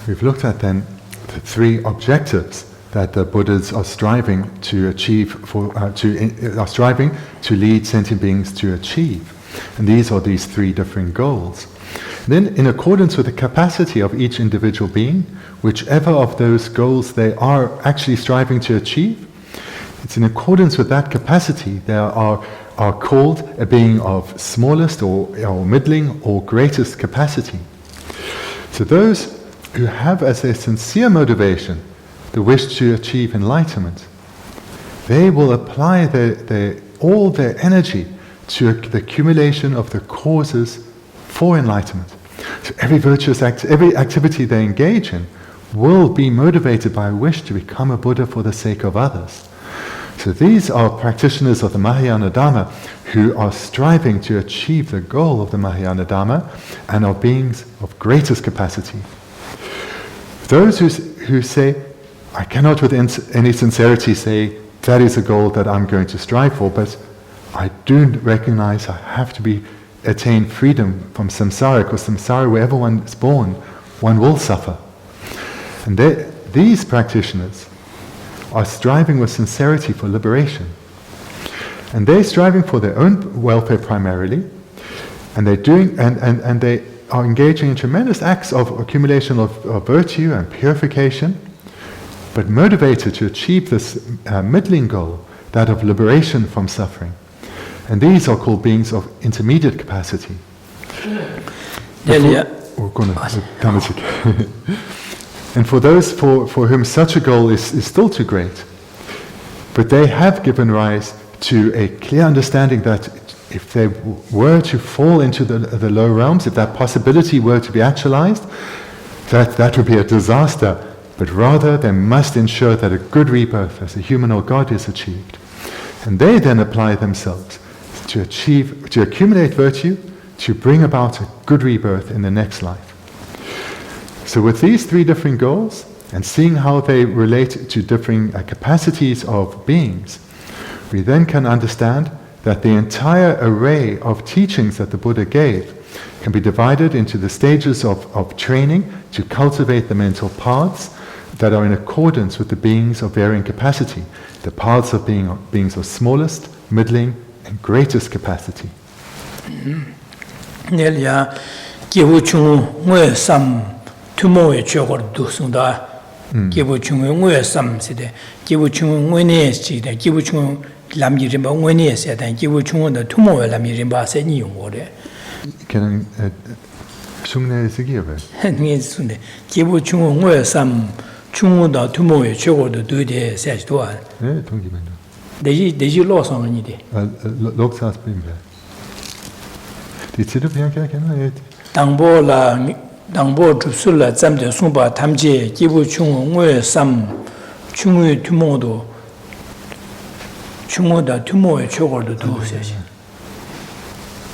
We've looked at then the three objectives that the Buddhas are striving to achieve, are striving to lead sentient beings to achieve. And these are these three different goals. And then, in accordance with the capacity of each individual being, whichever of those goals they are actually striving to achieve, it's in accordance with that capacity they are called a being of smallest or middling or greatest capacity. So those who have as a sincere motivation the wish to achieve enlightenment, they will apply all their energy to the accumulation of the causes for enlightenment. So every virtuous every activity they engage in will be motivated by a wish to become a Buddha for the sake of others. So these are practitioners of the Mahayana Dharma who are striving to achieve the goal of the Mahayana Dharma and are beings of greatest capacity. Those who say, I cannot with any sincerity say, that is a goal that I'm going to strive for, but I do recognize I have to attain freedom from samsara, because samsara, wherever one is born, one will suffer. And these practitioners are striving with sincerity for liberation. And they're striving for their own welfare primarily, and they're doing, and they are engaging in tremendous acts of accumulation of virtue and purification, but motivated to achieve this middling goal, that of liberation from suffering. And these are called beings of intermediate capacity. And for those for whom such a goal is still too great, but they have given rise to a clear understanding that if they were to fall into the low realms, if that possibility were to be actualized, that would be a disaster. But rather, they must ensure that a good rebirth as a human or god is achieved. And they then apply themselves to accumulate virtue, to bring about a good rebirth in the next life. So with these three different goals, and seeing how they relate to differing capacities of beings, we then can understand that the entire array of teachings that the Buddha gave can be divided into the stages of training to cultivate the mental paths that are in accordance with the beings of varying capacity, the paths of beings of smallest, middling, and greatest capacity. Lam Rimba when he said, and give you the tomorrow Lam Rimba said, you water. Can Sungna is a giver? And means give you some chung the tomorrow chocolate to do the says to us. Did you lost on any day? Looks has been there. Did it appear? Can I? Dangbo to Sula, Zamde Sumba, Tamje, give you chung some chung tomorrow. 충분다 투모에 초고도 두세시.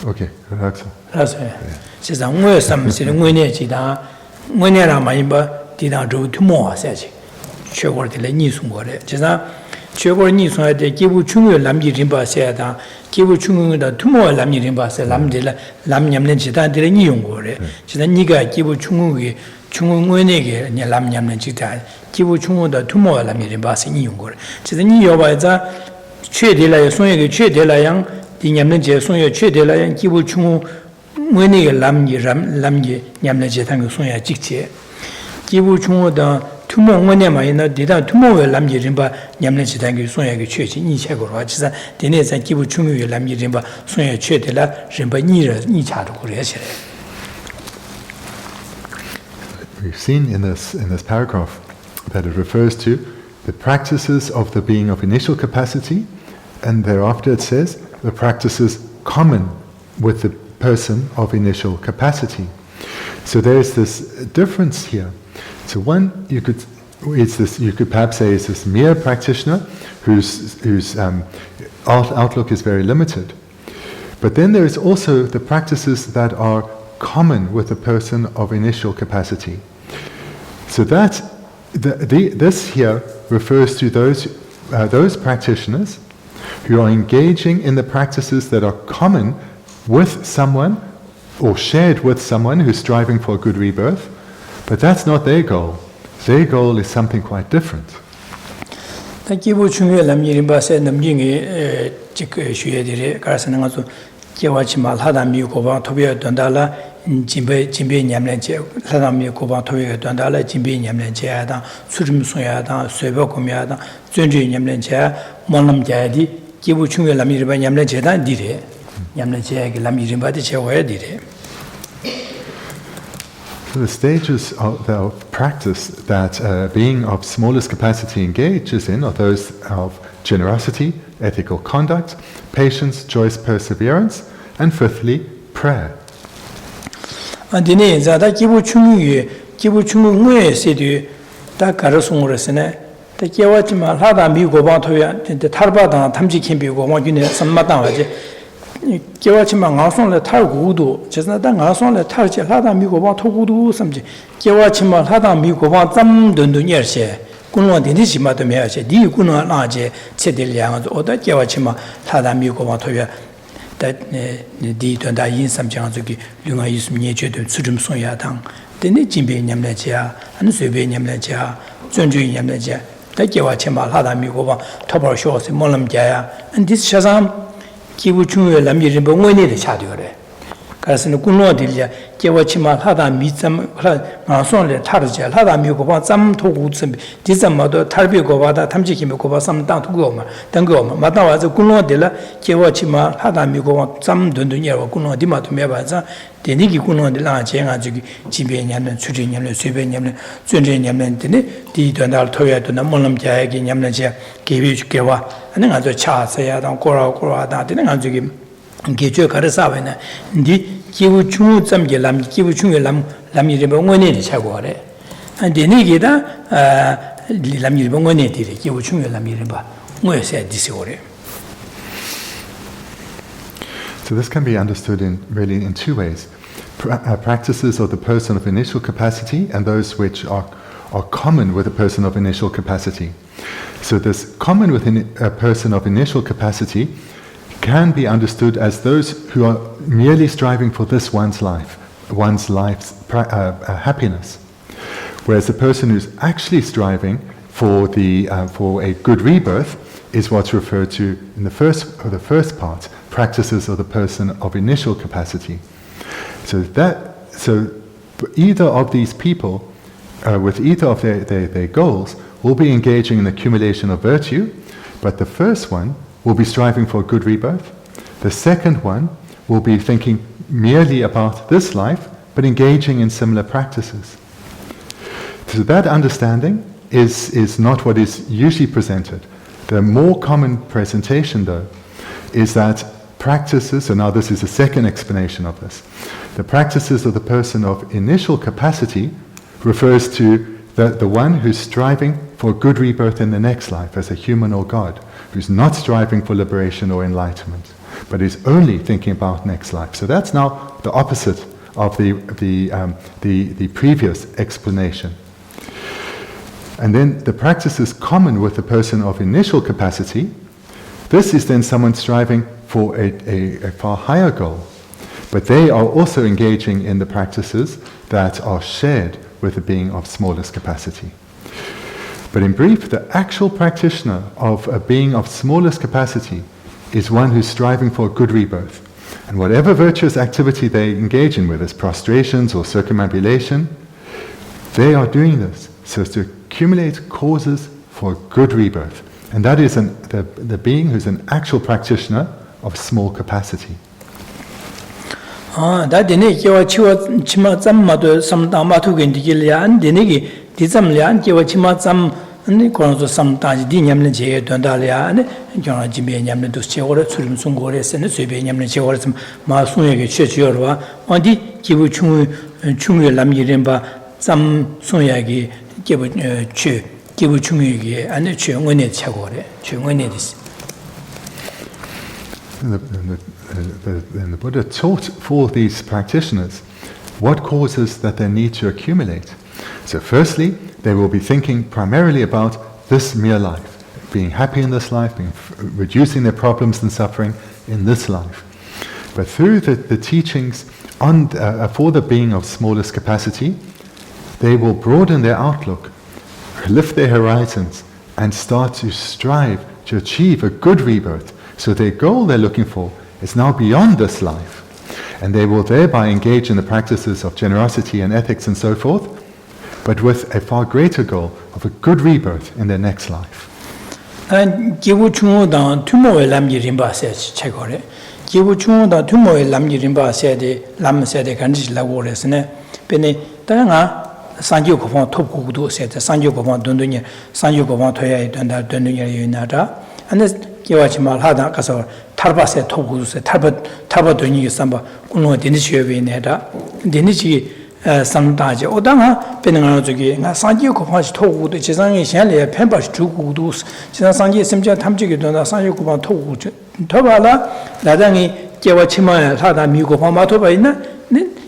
오케이, relax. 그래서 세상 왜 삼시는 원에 지다 원에라 많이 봐 디다 저 투모와 세지. 초고를 니순 거래. 제가 최고 니 소야데 기부 중요 남지 림바세다 기부 중요다 투모 남지 림바세 남들 남냠는 지단들의 이용고래 지단 니가 기부 중요의 중원에게 람냠는 지단 기부 중요다 투모 남지 림바세 이용고래 지단 니 여바자 최대라야 소에게 최대라양 디냠는 제 소에 최대라양 기부 중요 원에게 남지 냠는 지단 소야 직제 기부 중요다 투모 원에 마이나 디다 투모에 남지 림바 냠는 지단게 소야게 최지 이체고로 하지사 디네자 기부 중요에 남지 림바 소야 최대라 림바 니차도 그래서 We've seen in this paragraph that it refers to the practices of the being of initial capacity, and thereafter it says the practices common with the person of initial capacity. So there's this difference here. So one, you could perhaps say is this mere practitioner whose outlook is very limited. But then there is also the practices that are common with the person of initial capacity. So that this here refers to those practitioners who are engaging in the practices that are common with someone or shared with someone who's striving for a good rebirth. But that's not their goal. Their goal is something quite different. 기부 중요에 남지림바세 남징이 지그 쉬에들이 가서는 것도 개와치 말하다 미고방 토비에 돈달라 진배 냠len제 사람이 고방 토비에 돈달라 진배 냠len제하다 수림 소야다 쇠벽 고미하다 존재 냠len제 몰남자디 기부 중요에 남지림바 냠len제다 디레 냠len제에게 남지림바디 제와야 디레 So the stages of practice that being of smallest capacity engages in are those of generosity, ethical conduct, patience, joyous perseverance, and fifthly, prayer. 안디네 자다 기부 중요에 세디 다 가르송으로서네 다 개와지만 하다 미고방 토야 탈바다 탐지 캠비 고방 gün에 선마당 하지 개와치만 가송을 탈고도 제사다 가송을 탈지 하다 미고방 토고도 섬지 개와치만 하다 미고방 잠든든 열세 군원들이 심마도 매야지 니 군원 나제 체들량도 오다 개와치만 하다 미고방 토야 디 돈다 인삼장 저기 류가 있으면 예제도 수름 소야당 데네 진배 냠내자 안 쇠배 냠내자 존주의 냠내자 다 개와치만 하다 미고방 토벌 쇼스 몰람자야 안디 샤삼 기부 중요에 남기는 봉원에도 차도래. 그래서 군노들이야 개와치만 하다 미점 나선을 타르자 하다 미고바 잠 토구쯤 디점마도 탈비고 바다 탐지기면 고바 삼당 토고마 당고마 마다 와서 군노들라 개와치만 하다 미고바 잠 던던이야 군노디마도 매바자 데니기 군노들라 제가지기 집에냐는 수리냐는 쇠배냐는 존재냐는 데네 디던달 토야도 남몰람자에게 냠는지 개비주께와 하는 아주 차서야당 고라고라다 되는 아주기 개조 가르사베나 니 기부 중요 점게 람 기부 중요 람이 병원에 차고래 안데니게다 람이 병원에 되게 기부 중요 람이 봐 뭐에서 디시오래. So this can be understood in two ways. Practices of the person of initial capacity and those which are common with a person of initial capacity. So this common within a person of initial capacity can be understood as those who are merely striving for this one's life's happiness, whereas the person who's actually striving for a good rebirth is what's referred to in the first part, practices of the person of initial capacity. So either of these people, with either of their goals, will be engaging in accumulation of virtue, but the first one will be striving for a good rebirth. The second one will be thinking merely about this life, but engaging in similar practices. So that understanding is not what is usually presented. The more common presentation, though, is that practices, so now this is a second explanation of this, the practices of the person of initial capacity refers to the one who's striving for a good rebirth in the next life as a human or God, who's not striving for liberation or enlightenment, but is only thinking about next life. So that's now the opposite of the previous explanation. And then the practice is common with the person of initial capacity. This is then someone striving for a far higher goal. But they are also engaging in the practices that are shared with the being of smallest capacity. But in brief, the actual practitioner of a being of smallest capacity is one who's striving for a good rebirth. And whatever virtuous activity they engage in, whether it's prostrations or circumambulation, they are doing this so as to accumulate causes for good rebirth. And that is the being who's an actual practitioner of small capacity. Dine kiwa chima tsam mado samdang matu gendigilian, dinigi, dizam lian, kiwa chima tsam, and Koranzo sometimes Dinyam Dondalia, and John Jimmy and Yamna dos Cheora, Surim Sungores, and the Subian Cheorism, Masunga Church Yorwa, on the Kibu Chungu Lam Yirimba, some Sunyagi, Kibu Chungi, and the Chungwene Chagore, Chungwenedis. And the Buddha taught for these practitioners what causes that they need to accumulate. So firstly, they will be thinking primarily about this mere life, being happy in this life, reducing their problems and suffering in this life. But through the teachings for the being of smallest capacity, they will broaden their outlook, lift their horizons, and start to strive to achieve a good rebirth. So their goal they're looking for is now beyond this life. And they will thereby engage in the practices of generosity and ethics and so forth, but with a far greater goal of a good rebirth in their next life. And Gibu Chungu down Tumo Lam Yirimba says, Chegore. Gibu Chungu down Tumo Lam Yirimba said, Lam said, the Kandish Lawores, Penny Tanga, Sanjo Kopon Topu said, Sanjo Kopon Dundunya, Sanjo Kopon Toya, Dundunya Yunata, and this Giwachimal Hada Casor, Tarba said Topu, Taba Duni Samba, Uno Dinichi Vineta, Dinichi. Sometimes, Odanga, Penangazuki, Sanji Kopash told the Chizang Shelley, Pembash Chukudus, Chisangi Simja Tamjiki, Sanji Kopan told Tobala, Ladani, Gewachima, Hada Mukopan Matobaina,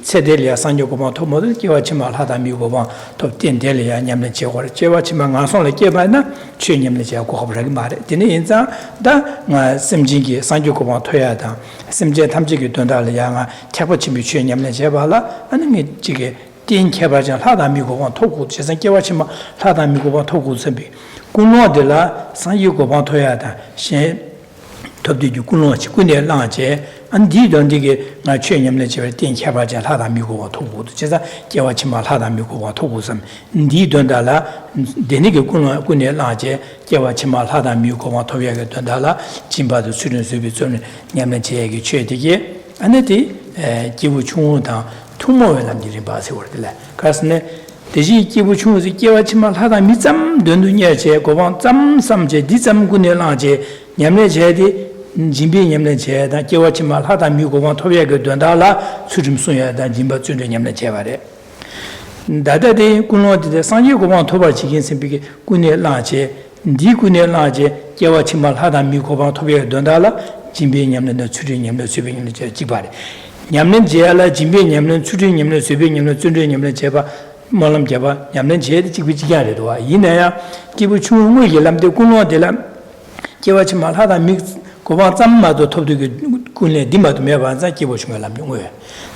Sedelia, Sanjo Kopan Tomo, Gewachima, Hada Mukopan, Top Tindelia, Yamle Chewar, Chewachima, Son, Kebana, Chinyam Chekop Mare, Dininza, Da, Simjiki, Sanjo Kopan Toyata, Simja Tamjiki, Dondalia, Tapachimi, Chinyam Chebala, and Jiggy. Din Kebajan, Hada Mukopan Toku, Chisan Gewachima, Hada Mukopan Toku Sembi, Guno de la San Yukopan Toyata, Shen Tobdi Guno, Chikunia Lange, and Didon Diggy, not Chinyam Leger, Din Kebajan, Hada Mukopan Toku, Chisa, Gewachima, Hada Mukopan Tokusam, Didon Dala, Denigi Gunia Lange, Gewachima, Hada Mukopan Toyaga Dondala, Jimba the students will be soon, Yamachi, Chedigi, and the Gibu Chunga. Tumo Lam Yirimba Sewardilla. Casne, the G. Kibuchu, the Kiwachimal Hada Mitsam, Dundunya, Govan, some J. Dizam Gunelaje, Yamne Jedi, Jimbi Yamne Jed, Kiwachimal Hada Mugovan Toyaga Dundala, Sujum Suya, than Jimba Junior Yamne Jevare. Dada de Guno de San Yugovan Toba Chicken Simpi Gunelaje, Di Gunelaje, Kiwachimal Hada Mugovan Toyaga Dundala, Jimbi Yamne, Sujin Yamne, Subin Jibari. Yamlin Jela, Jimmy Yamlin, Chudin Yamlin, Subin Yamlin, Chudin Yamlin Jeba, Molam Jaba, Yamlin Jed, Chiquichiadua, Inaya, Kibuchu, Yalam de Guno de la Kiwachimal had a mix, Kovazama, the top to Gune Dima to Mevanza, Kibuchumalam.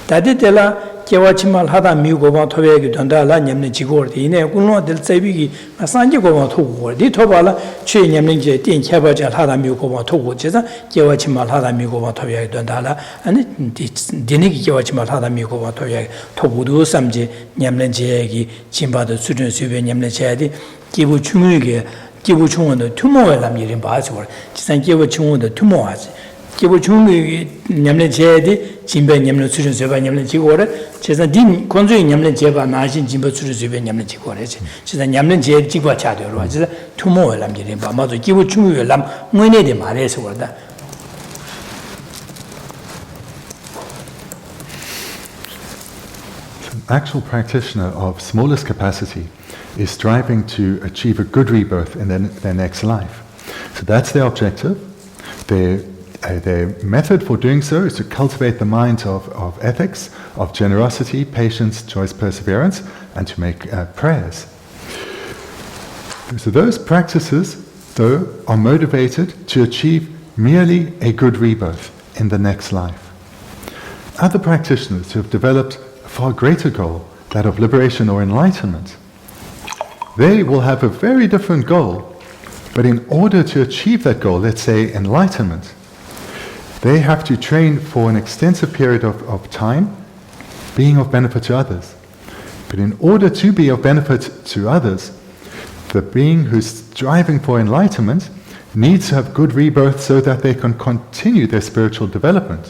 Taditella, Kiwachimal had a Mugovan Toveg, Dondala, Yamlin Chigor, Ine, Guno del Sabigi, a Sanjigovan Togo, the Tobala, Chin Yamlin Jetin, Kabaja had a Mugovan Togo, Kiwachimal had a Mugovan Toveg, Dondala, and Diniki Kiwachimal had a Mugovan Toveg, Togudu, Samji, Yamlin Jegi, Chimba, the student Subi, Yamlin Jadi, Kibuchumugi, Kibuchun, the Tumo Lam Yirim Baswar, Chisan Kibuchun, the Tumoas. Kibuchungi Yamlin Jedi, Jimba Yamlin Susan Suba Yamlin Chigore, Chisan Din, Conjoin Yamlin Jeba, Najin, Jimba Susan Yamlin Chigore, Chisan Yamlin Jed, Jigua Chado, Tumo Lam Yirim Bamato, Kibuchungi Lam, Mune de Mares Warda. An actual practitioner of smallest capacity is striving to achieve a good rebirth in their next life. So that's their objective. Their method for doing so is to cultivate the minds of ethics, of generosity, patience, choice, perseverance, and to make prayers. So those practices, though, are motivated to achieve merely a good rebirth in the next life. Other practitioners who have developed a far greater goal, that of liberation or enlightenment, they will have a very different goal, but in order to achieve that goal, let's say enlightenment, they have to train for an extensive period of time, being of benefit to others. But in order to be of benefit to others, the being who's striving for enlightenment needs to have good rebirth so that they can continue their spiritual development.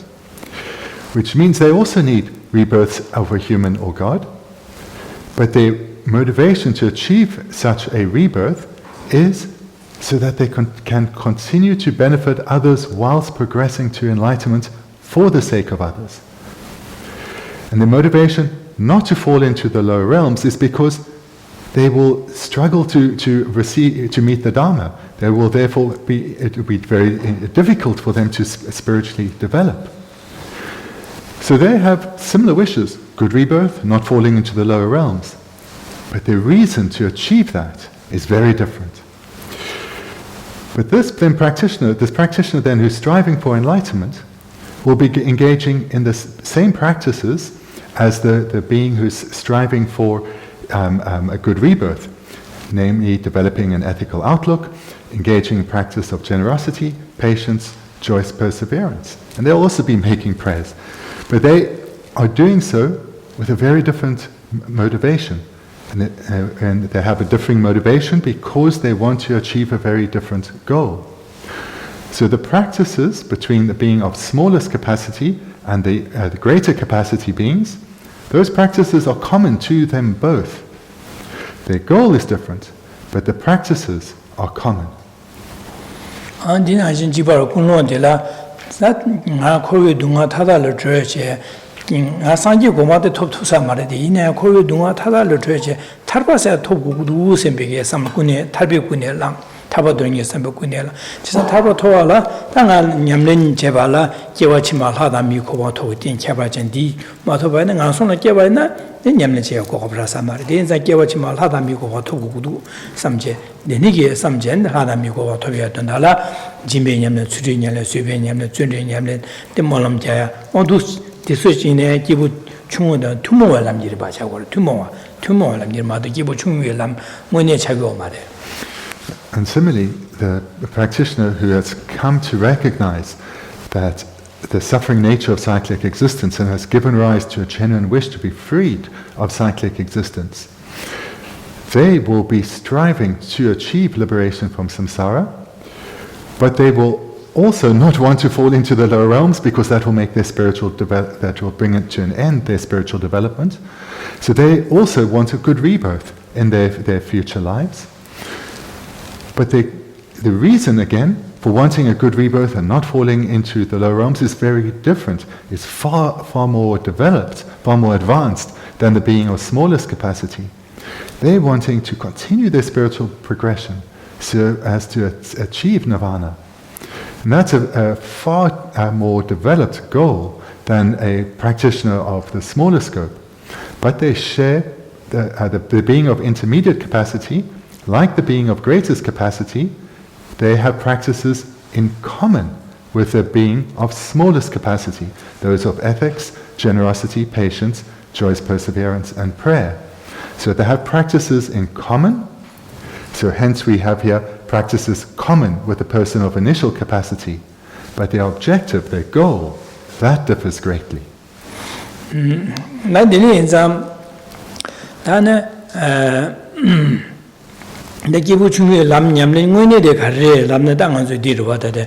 Which means they also need rebirths of a human or God, but their motivation to achieve such a rebirth is so that they can continue to benefit others whilst progressing to enlightenment for the sake of others. And the motivation not to fall into the lower realms is because they will struggle to meet the Dharma. It will be very difficult for them to spiritually develop. So they have similar wishes, good rebirth, not falling into the lower realms. But the reason to achieve that is very different. But this practitioner then who's striving for enlightenment will be engaging in the same practices as the being who's striving for a good rebirth, namely developing an ethical outlook, engaging in practice of generosity, patience, joyous perseverance. And they'll also be making prayers. But they are doing so with a very different motivation. And they have a differing motivation because they want to achieve a very different goal. So the practices between the being of smallest capacity and the greater capacity beings, those practices are common to them both. Their goal is different, but the practices are common. nga sanje goma de top thusa mare de ine khoyo dunga thada lo threche tharpa sa thop gu du sembe ge sam kune tharbe kune lang thaba doing sembe kune la chisa thaba thoala tanga nyamlen jebala jewa chima hada mi ko ba tho tin chaba chen di ma tho ba na nga so na jeba na nyamlen che ko bra sa mare de za jewa chima hada mi ko ba tho gu du samje de ni ge samjen hada mi ko ba tho ya dan la jimbe nyamlen churi nyamlen sube nyamlen chunre nyamlen de molam ja ondu 디스진에 기부 충원의 투모와 남기를 바자고 투모와 남기를 마도 기부 충원의 남 뭐네 차고 말해. And similarly, the practitioner who has come to recognize that the suffering nature of cyclic existence and has given rise to a genuine wish to be freed of cyclic existence, they will be striving to achieve liberation from samsara, but they will also not want to fall into the lower realms because that will make their that will bring it to an end, their spiritual development. So they also want a good rebirth in their future lives. But the reason again for wanting a good rebirth and not falling into the lower realms is very different. It's far more developed, far more advanced than the being of smallest capacity. They're wanting to continue their spiritual progression so as to achieve nirvana. And that's a far more developed goal than a practitioner of the smaller scope. But they share the being of intermediate capacity, like the being of greatest capacity, they have practices in common with the being of smallest capacity, those of ethics, generosity, patience, joyous perseverance, and prayer. So they have practices in common. So hence we have here practices common with the person of initial capacity, but their objective, their goal, that differs greatly. lam nyamle ngone de khare lam na dang zo di ro da de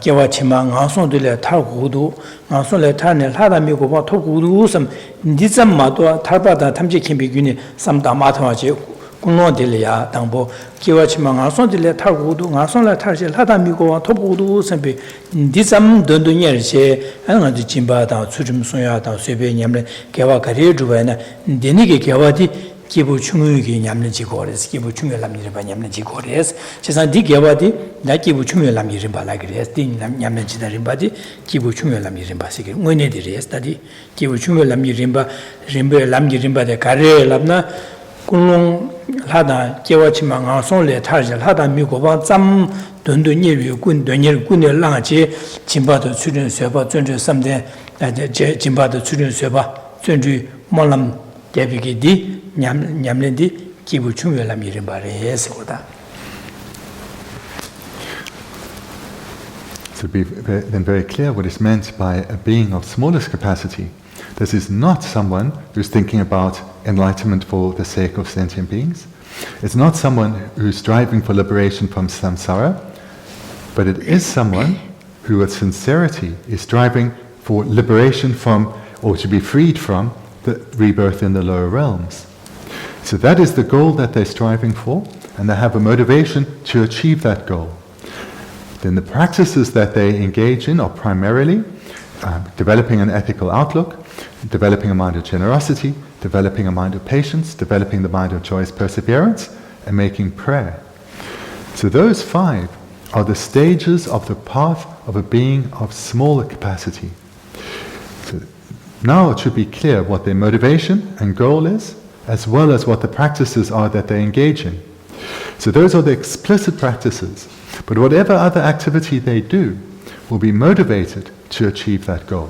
kewa chima nga so de le thar gu du nga so le thar ne la da mi go ba tho gu du sam ndi sam ma to thar ba da tham je khin bi gyune sam da ma thawa che kunno de le ya dang bo kewa chima nga so de le thar gu du nga so le thar che la da mi go ba tho gu du sam bi ndi sam don don yer che an ga ji jin ba da chu jum so ya da se be nyamle kewa khare ju ba na de ni ge kewa di 기부 중요하게 냠는 지고래서 기부 중요한 일을 봐 냠는 지고래서 세상 디게와디 나 기부 중요한 일을 봐라 그래서 디 냠는 지다린 바디 기부 중요한 일을 봐시게 뭐네들이스 다디 기부 중요한 일을 봐 림베 남기린 바데 가래 람나 kunlong lada jewa chima nga song le tarja lada mi go ba zam dun dun ye yu kun dun ye kun de lang je jimba de chuden seba zun zhe sam de je jimba de chuden seba zun zhe molam debi gi di nyam len di kibu chung ye lam yirin ba re se go da. To be then very clear what is meant by a being of smallest capacity. This is not someone who's thinking about enlightenment for the sake of sentient beings. It's not someone who's striving for liberation from samsara, but it is someone who with sincerity is striving for liberation from, or to be freed from, the rebirth in the lower realms. So that is the goal that they're striving for, and they have a motivation to achieve that goal. Then the practices that they engage in are primarily developing an ethical outlook, developing a mind of generosity, developing a mind of patience, developing the mind of joyous perseverance, and making prayer. So those 5 are the stages of the path of a being of smaller capacity. So now it should be clear what their motivation and goal is, as well as what the practices are that they engage in. So those are the explicit practices. But whatever other activity they do will be motivated to achieve that goal.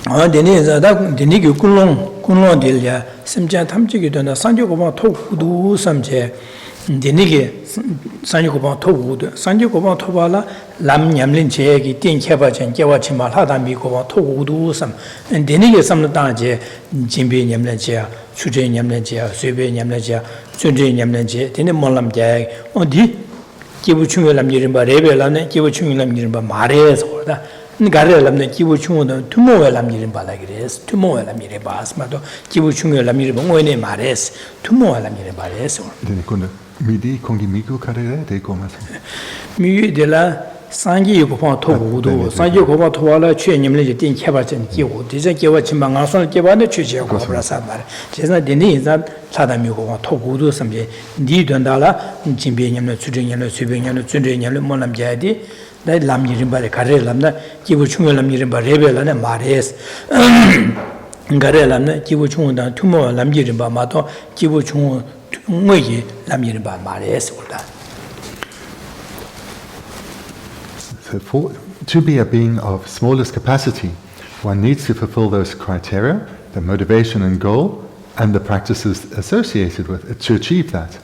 Deni kunlong dilya simcha tamchigi dona sanjo goba tokudu samche deni sanjo goba tokudu sanjo goba tobala lam nyamlin chegi tin kheba chen kewa chima hada mi goba tokudu sam deni samna ta je jimbe nyamlen che chuje nyamlen che sebe nyamlen che chuje nyamlen che deni molam je odi kibu chungwe lam yirimba rebe lamne kibu chungwe lam yirimba mare soda gare lamne kibu chungwe tumo lam yirimba la gres tumo lam yirimba asmato kibu chungwe lam yirimba ngone mares tumo lam yirimba res deni kunde midi kongi migu karere de komas mi de la sangi ko pa to gudo sangi ko pa to wala chue nyimle je tin kheba chen ki wo de je kewa chimba nga so ke ba ne chue je ko bra sa mar je na de ni za sada mi ko to gudo samje ni don da la jimbe nyimle chu de nyimle chu be nyimle chu de nyimle mo lam ja di da lam yirim ba kare lam na ki bu chung lam yirim ba rebe la ne mares gare lam na ki bu chung da tumo lam yirim ba ma to ki bu chung ngwe lam yirim ba mares ko da. So to be a being of smallest capacity, one needs to fulfill those criteria, the motivation and goal, and the practices associated with it to achieve that.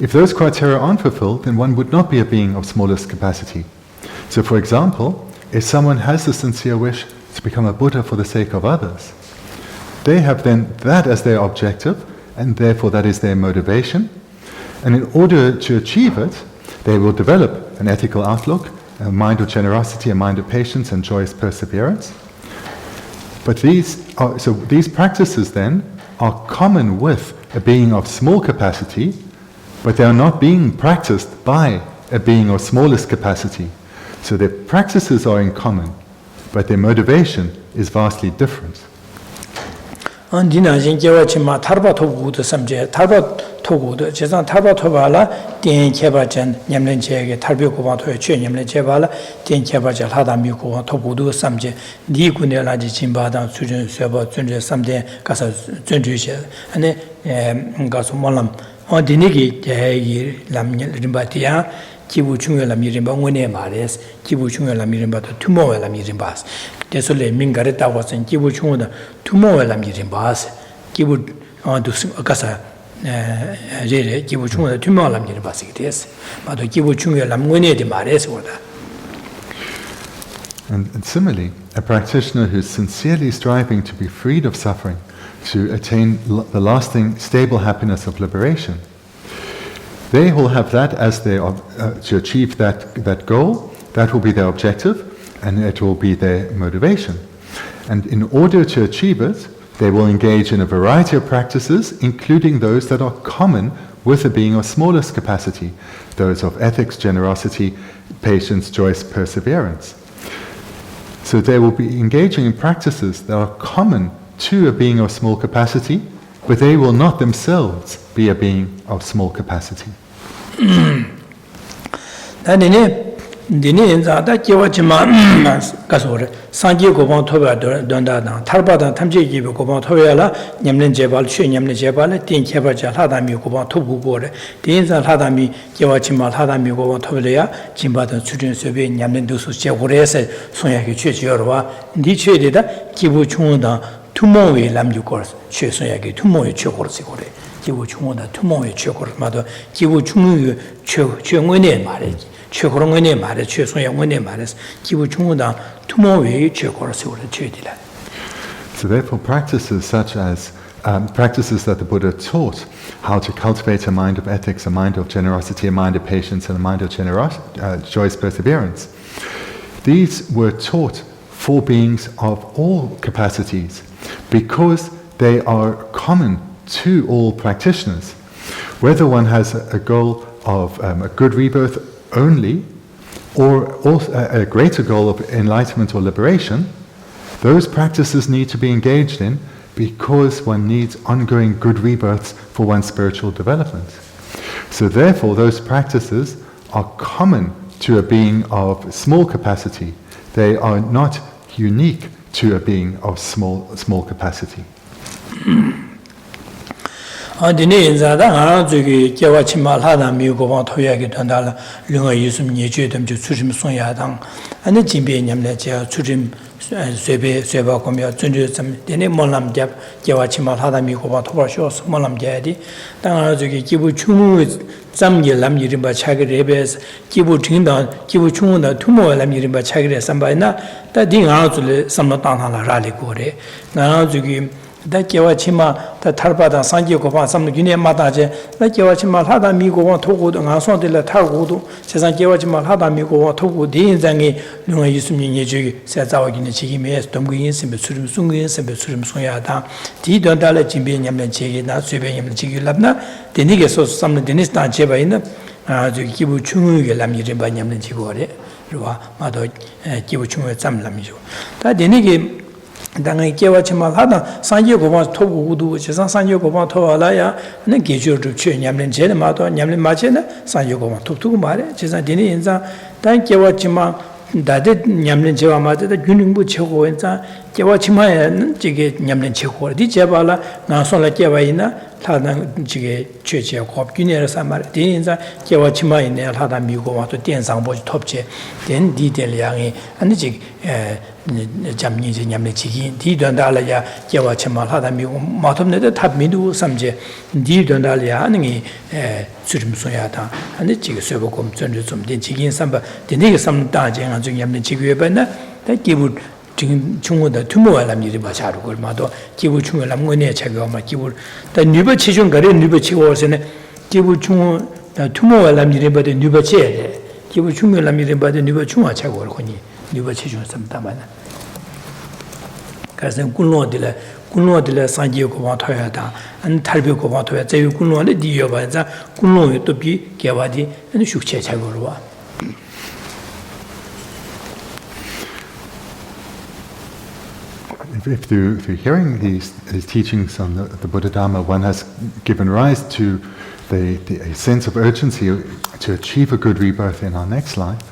If those criteria aren't fulfilled, then one would not be a being of smallest capacity. So for example, if someone has the sincere wish to become a Buddha for the sake of others, they have then that as their objective, and therefore that is their motivation. And in order to achieve it, they will develop an ethical outlook, a mind of generosity, a mind of patience and joyous perseverance. But these practices then are common with a being of small capacity, but they are not being practiced by a being of smallest capacity. So their practices are in common, but their motivation is vastly different. Andina jingewa chima tarba togudu samje tarba togudu jesan tarba tobala den kheba chen nyamlen chege tarbe ko ba to che nyamlen che bala den kheba ja hada mi ko togudu samje ni gune la ji chimba da sujun seba zunje samde kasa zunje she ane ngaso molam andini gi ge lam rimba tia kibu chungwe lam yirimba ngone mares kibu chungwe lam yirimba to tumo lam yirimba desole mingare ta wasen kibu chungwe da tumo lam yirimba kibu andu akasa jere kibu chungwe da tumo lam yirimba sides ma to kibu chungwe lam ngone de mares oda. And similarly, a practitioner who's sincerely striving to be freed of suffering, to attain the lasting, stable happiness of liberation, they will have that as their to achieve that goal. That will be their objective, and it will be their motivation. And in order to achieve it, they will engage in a variety of practices, including those that are common with a being of smallest capacity, those of ethics, generosity, patience, joyous perseverance. So they will be engaging in practices that are common to a being of small capacity, but they will not themselves be a being of small capacity. Then Dini da Kiwachima Kasore, Sanji Gobon Toba Dondada, Tarbada Tamji Gobon Toyala, Yamlin Jebal, Yamlin Jebal, Tin Kebaja, Hadami Gobon Tobu Gore, Dins Hadami, Kiwachima, Hadami Gobon Tobia, Jimbatan Chudin Sobe, Yamlin Dusu Chegurese, Soyaki Churchiorwa, Dicheda, Kibu Chunda, Tumoe Lam Yukors, Chesayaki, Tumoe Chokorsicore, Kibu Chunda, Tumoe Chokor Mother, Kibu Chumu Chungwene marriage. 최고롱원에 말해 최소양원에 말해서 기부 중후당 투모의 최고로 세우는 최디라. So therefore practices such as practices that the Buddha taught, how to cultivate a mind of ethics, a mind of generosity, a mind of patience, and a mind of joyous perseverance. These were taught for beings of all capacities because they are common to all practitioners. Whether one has a goal of a good rebirth only, or also a greater goal of enlightenment or liberation, those practices need to be engaged in because one needs ongoing good rebirths for one's spiritual development. So therefore, those practices are common to a being of small capacity. They are not unique to a being of small capacity. Dine inzada 저기 개와치말 하다 미고방 토야게 된다라 릉어 유숨 예주점 주 추심 송야당 아니 진비냠내 제 추심 쇠바 거며 전주점 데네 몰람잡 개와치말 하다 미고방 토바쇼스 몰람자디 당아 저기 기부 충무 잠게람 이름바 차게 레베스 기부 증다 기부 충무다 투모람 이름바 차게 삼바이나 다딩아줄 삼노 땅하라 라리고레 나 저기 다 개와치마 다 탈바다 산지고바 삼는 균에 마다제 다 개와치마 하다 미고와 토고도 가손들 타고도 세상 개와치마 하다 미고와 토고 대인장이 능아 있으면 예지 세자와기는 지금에 동구인 선배 수름 송구인 선배 수름 송야다 디던달의 진비냠는 제기나 쇠배냠는 지기랍나 데니게서 삼는 데니스탄 제바이나 아주 기부 중요하게 남이를 바냠는 지고래 그리고 마도 기부 중요에 잠람이죠 다 데니게 당의 개와치만 하다 산지고방 토고도 세상 산지고방 토와라야 네 계절도 최냠는 제는 마도 냠는 마제나 산지고방 토투고 말해 세상 되는 인자 단 개와치만 다들 냠는 제와 마다다 균능부 최고 인자 개와치만은 저게 냠는 최고 어디 제발라 나선라 개와이나 타당 저게 최제 곱균이라서 말 대인자 개와치만 있네 하다 미고 와도电상보지 톱제 된 디델량이 아니 지 잠니지 냠네 지기 디던달이야 개와치만 하다 미고 마톱네도 탑미도 삼제 디던달이야 아니 수림소야다 아니 지기 쇠보금 전주 좀된 지긴 삼바 되게 삼다쟁 아주 냠네 지기에바나 다 기부 지금 중국의 투모알람 일이 맞아로 그러마도 기부 중국람 원에 제가 막 기부 다 뉴버 치중 거래 뉴버 치고서는 기부 중국 투모알람 일이 받은 뉴버 치에 기부 중국람 일이 받은 뉴버 중화 제고 그러니 뉴버 치중 삼다만 그래서 군로들 산지고 와타야다 안 탈비고 와타야 제 군로를 디여봐자 군로에 또비 개와디 아니 숙체 제고로 와 If through hearing these teachings on the Buddha Dharma, one has given rise to a sense of urgency to achieve a good rebirth in our next life,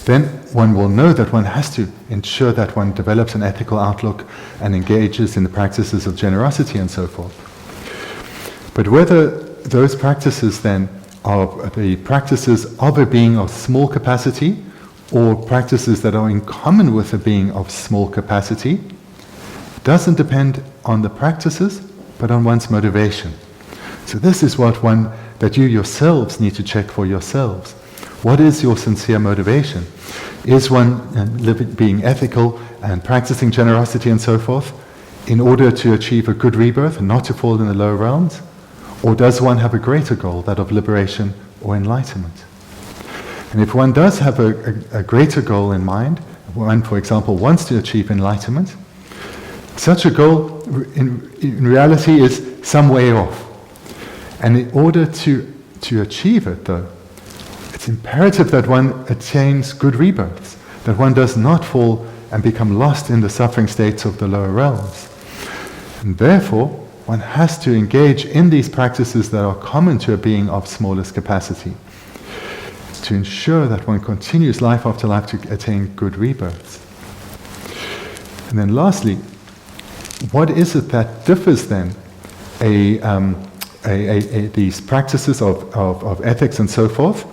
then one will know that one has to ensure that one develops an ethical outlook and engages in the practices of generosity and so forth. But whether those practices then are the practices of a being of small capacity or practices that are in common with a being of small capacity doesn't depend on the practices, but on one's motivation. So this is that you yourselves need to check for yourselves. What is your sincere motivation? Is one being ethical and practicing generosity and so forth in order to achieve a good rebirth and not to fall in the lower realms? Or does one have a greater goal, that of liberation or enlightenment? And if one does have a greater goal in mind, one, for example, wants to achieve enlightenment, such a goal in reality is some way off. And in order to achieve it, though, it's imperative that one attains good rebirths, that one does not fall and become lost in the suffering states of the lower realms. And therefore, one has to engage in these practices that are common to a being of smallest capacity. to ensure that one continues life after life to attain good rebirths. And then lastly, what is it that differs then these practices of ethics and so forth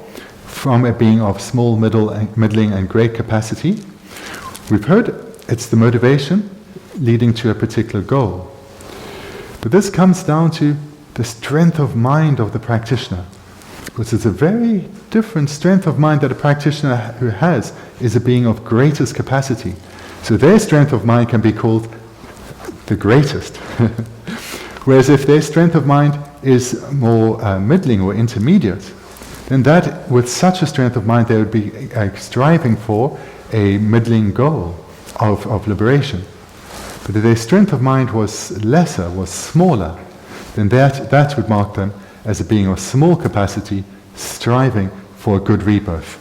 from a being of small, middling and great capacity? We've heard it's the motivation leading to a particular goal. But this comes down to the strength of mind of the practitioner. Because it's a very different strength of mind that a practitioner who has is a being of greatest capacity. So their strength of mind can be called the greatest. Whereas if their strength of mind is more middling or intermediate, then that, with such a strength of mind, they would be striving for a middling goal of liberation. But if their strength of mind was lesser, was smaller, then that would mark them as a being of small capacity, striving for a good rebirth.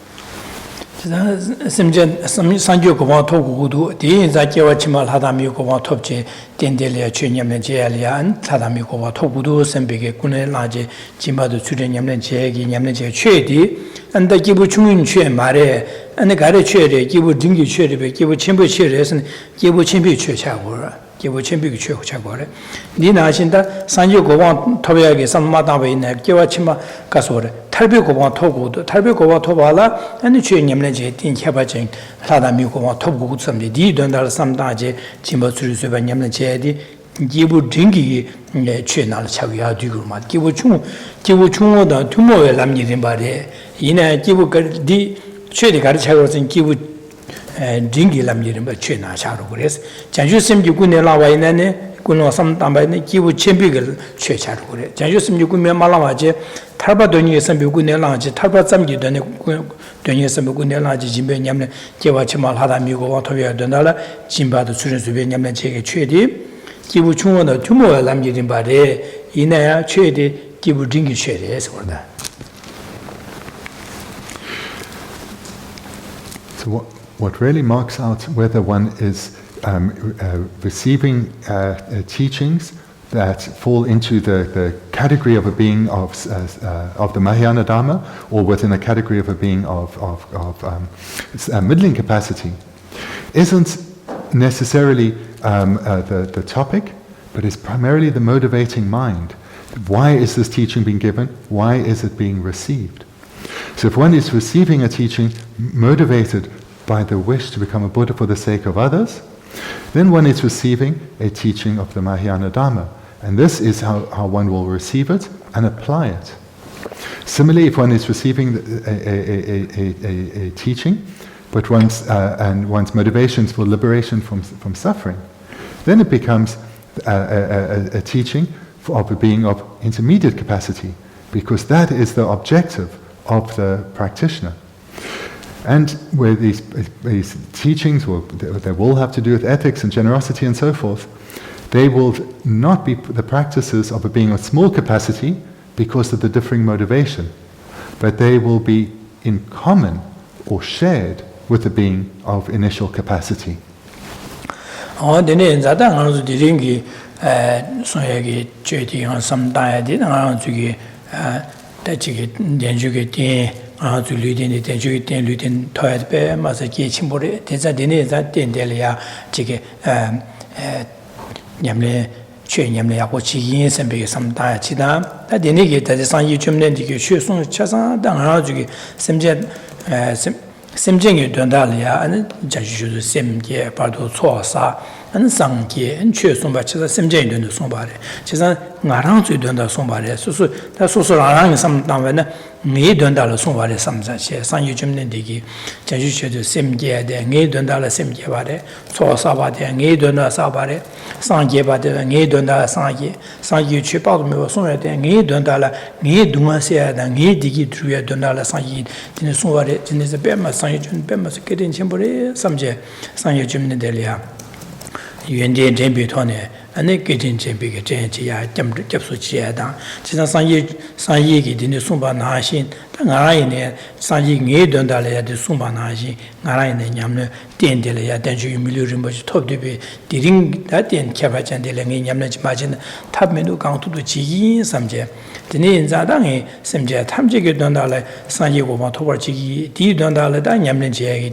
Sanjo Kovan Togudu, the Zakiwa Chimal Hadami Kovan Topche, Dendelia Chinyam Jelia, and Tadami Kova Togudu, Sembeke Kune Laje, Chimba the Chudeniam Jegi, Yamne Chedi, and the Gibuchun Che Mare, and the Gare Chere, Gibu Dingi Chere, Gibu Chimbu Cheres, and Gibu Chimbu Chechagora. Gibu Chimbu Chechagore. Dina Shinda, Sanjo Kovan Tobiagi, some Madawe in Giwachima Kasore. Tarbikova Togu, Tarbikova Tobala, and the Chinyamne in Kabaching, Tadamikova Togu, some the Dondal, some Daje, Chimbotsu, Yamne Jedi, Gibu Dingi, Chinal Chavia Duguma, Gibuchun, the Tumo Lamidin Bade, in a Gibu di Chedi Garchagos and Gibu Dingi Lamidin China Charogres, Janjusim Yukunela Nane, Kuno some Tambay, Gibu Chimbigal Chechargore, Janjusim Yukume Malamaje. Tarba Donye Sambugun Lange, Tarba Samgi Donye Sambugun Lange, Jimbe Yamne, Jewachimal Hadamigo, Tovia Donala, Jimba the students of Yamne Cheke Chedi, Gibu Chunga the Tumo Lamji in Bade, Inaya Chedi, Gibu Dingi Chedi, as for that. So, what really marks out whether one is receiving teachings that fall into the category of a being of the Mahayana Dharma, or within a category of a being of middling capacity, isn't necessarily the topic, but is primarily the motivating mind. Why is this teaching being given? Why is it being received? So if one is receiving a teaching motivated by the wish to become a Buddha for the sake of others, then one is receiving a teaching of the Mahayana Dharma. And this is how one will receive it and apply it. Similarly, if one is receiving a teaching, but one's motivations for liberation from suffering, then it becomes a teaching of a being of intermediate capacity, because that is the objective of the practitioner. And where these teachings they will have to do with ethics and generosity and so forth, they will not be the practices of a being of small capacity because of the differing motivation, but they will be in common or shared with the being of initial capacity. Nyamle Chue Nyamle Yakochi Yin Sembe some Daya Chida, that the negate that the San Yuchum Nendiki Shusun Chasa, Dangajuki, Semjing Dondalia, and Jashu Semge, Pardo Sosa, and Sangi, and Chue Sumbacha, Semjing Dunda Sombare. Chisa Naran to Dunda Sombare, so that's also around some Damana, May Dundala Sombare, some such, San Yuchum Nendiki, Jashu Semge, the Ngay Dundala Semge, Sosa Bade, Ngay Dunda Sabare. Sangi Bade, Ngay Dunda Sangi, Sangi Chipal Mosona, Ngay Dundala, Ngay Dumasia, and Ngay Digi Truya Dundala Sangi, Tinisumare, Tinisabema, Sanjun Bemas, getting Chimbore, Samje, Sanjum Delia. Yundi Jembitone, and they get in Jembiga Jentia, Japsuchia, China Sanyi, Dini Sumba Nashin, Ngaraine, Sanji Nye Dondalea de Sumbanaji, Ngaraine Yamne, Dendelea, Denju Milurimbo, Top de Be, Diring that in Kavachan de Lang Yamnach Majin, Tabmenu Gang to the Chi, Samje. The name Zadangi, Samja, Tamjig Dondale, Sanji Goma Tower Chi, D Dondale, Dan Yamlen Jay,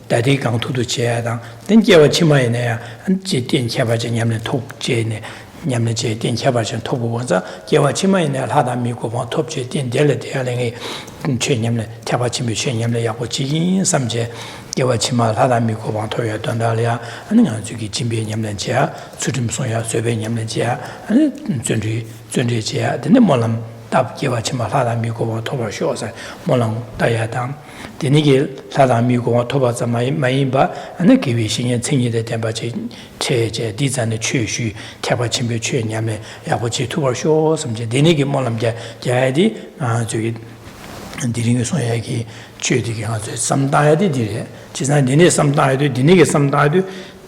Daddy Gang to the chair, then Java Chimaina, and Jitin Kavajan Yamlen Top Jane. Nyamne Din Chabajan Tobu was a Yawachima in El Hadamiko, Top Din Delete Alling, Chenyamle, Tabachimi, Chenyamle Yakochi, Samje, Yawachima, Hadamiko, Toya Dondalia, and Nanzuki Jimbi Yamlentia, Sudim Soya, Sube Yamlentia, and Zundria, the Molam, Tab Yawachima, Hadamiko, Toba Shores, Molam, Dayadam. The Nigel, Sadamigo, Tobas, Maimba, and the Kivishin and Tingy the temperature, Diz and the Chu, Tabachimbe, Yame, Yapochi, two or show, some Denigi Molam Jadi, to it, and dealing with Soyaki, Chudy, some died, she's not dinner, some died, Dinig, some died,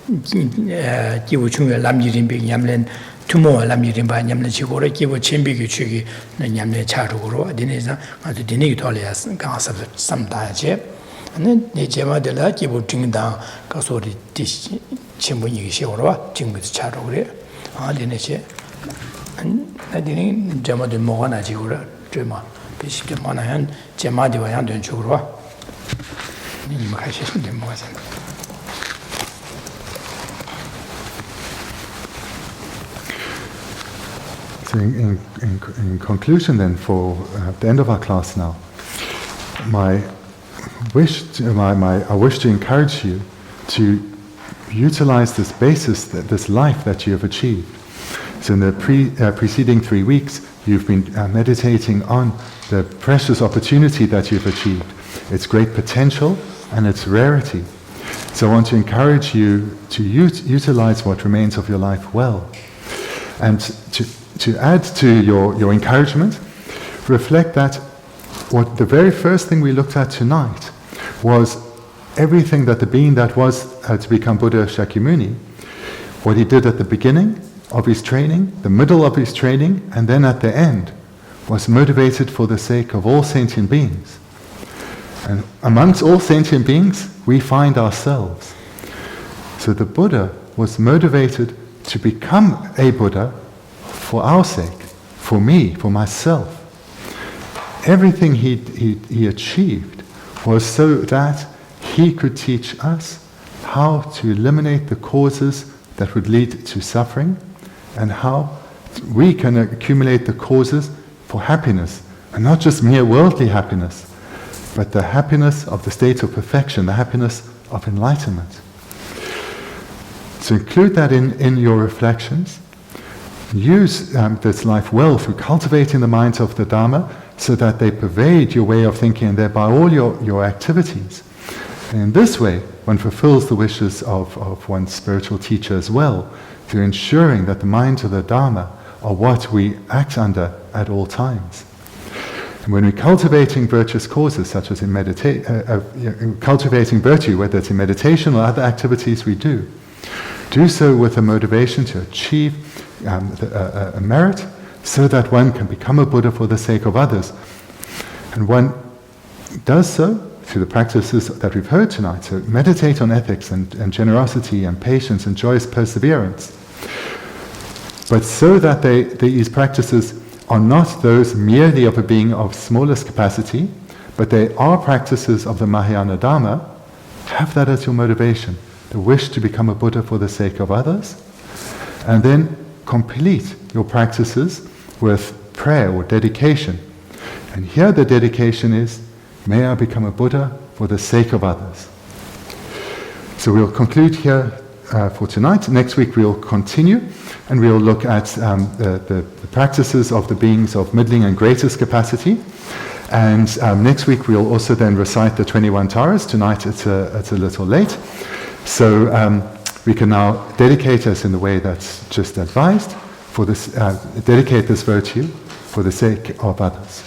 Kivuchunga, Lam Yirim Big Yamlen. Tomorrow, Lam Rim Text, give a chimby, Chugi, and Yamle Charugro, Dineza, and the Dinigolias, Gas of some diet, and then the Jema de la Kibu Jing down, Casori dish, Chimuni Shora, Jing with Charugre, Dineche, and I didn't Jema de Moana Jura, Jema, Bishop de Monahan, Jema de Wayan and Chura. So in conclusion then, for the end of our class now, I wish to encourage you to utilize this basis, this life that you have achieved. So in the preceding 3 weeks, you've been meditating on the precious opportunity that you've achieved, its great potential and its rarity. So I want to encourage you to utilize what remains of your life well. And to add to your encouragement, reflect that what the very first thing we looked at tonight was everything that the being that was to become Buddha Shakyamuni, what he did at the beginning of his training, the middle of his training, and then at the end, was motivated for the sake of all sentient beings. And amongst all sentient beings, we find ourselves. So the Buddha was motivated to become a Buddha for our sake, for me, for myself. Everything he achieved was so that he could teach us how to eliminate the causes that would lead to suffering, and how we can accumulate the causes for happiness, and not just mere worldly happiness, but the happiness of the state of perfection, the happiness of enlightenment. So include that in your reflections. Use this life well through cultivating the minds of the Dharma so that they pervade your way of thinking and thereby all your activities. And in this way, one fulfills the wishes of one's spiritual teacher as well, through ensuring that the minds of the Dharma are what we act under at all times. And when we're cultivating virtuous causes, such as in cultivating virtue, whether it's in meditation or other activities we do so with a motivation to achieve a merit, so that one can become a Buddha for the sake of others. And one does so through the practices that we've heard tonight. So meditate on ethics and generosity and patience and joyous perseverance. But so that these practices are not those merely of a being of smallest capacity, but they are practices of the Mahayana Dharma, have that as your motivation, the wish to become a Buddha for the sake of others, and then complete your practices with prayer or dedication. And here the dedication is, may I become a Buddha for the sake of others. So we'll conclude here for tonight. Next week we'll continue, and we'll look at the practices of the beings of middling and greatest capacity. And next week we'll also then recite the 21 Taras. Tonight it's a little late. So we can now dedicate us in the way that's just advised, for this, dedicate this virtue for the sake of others.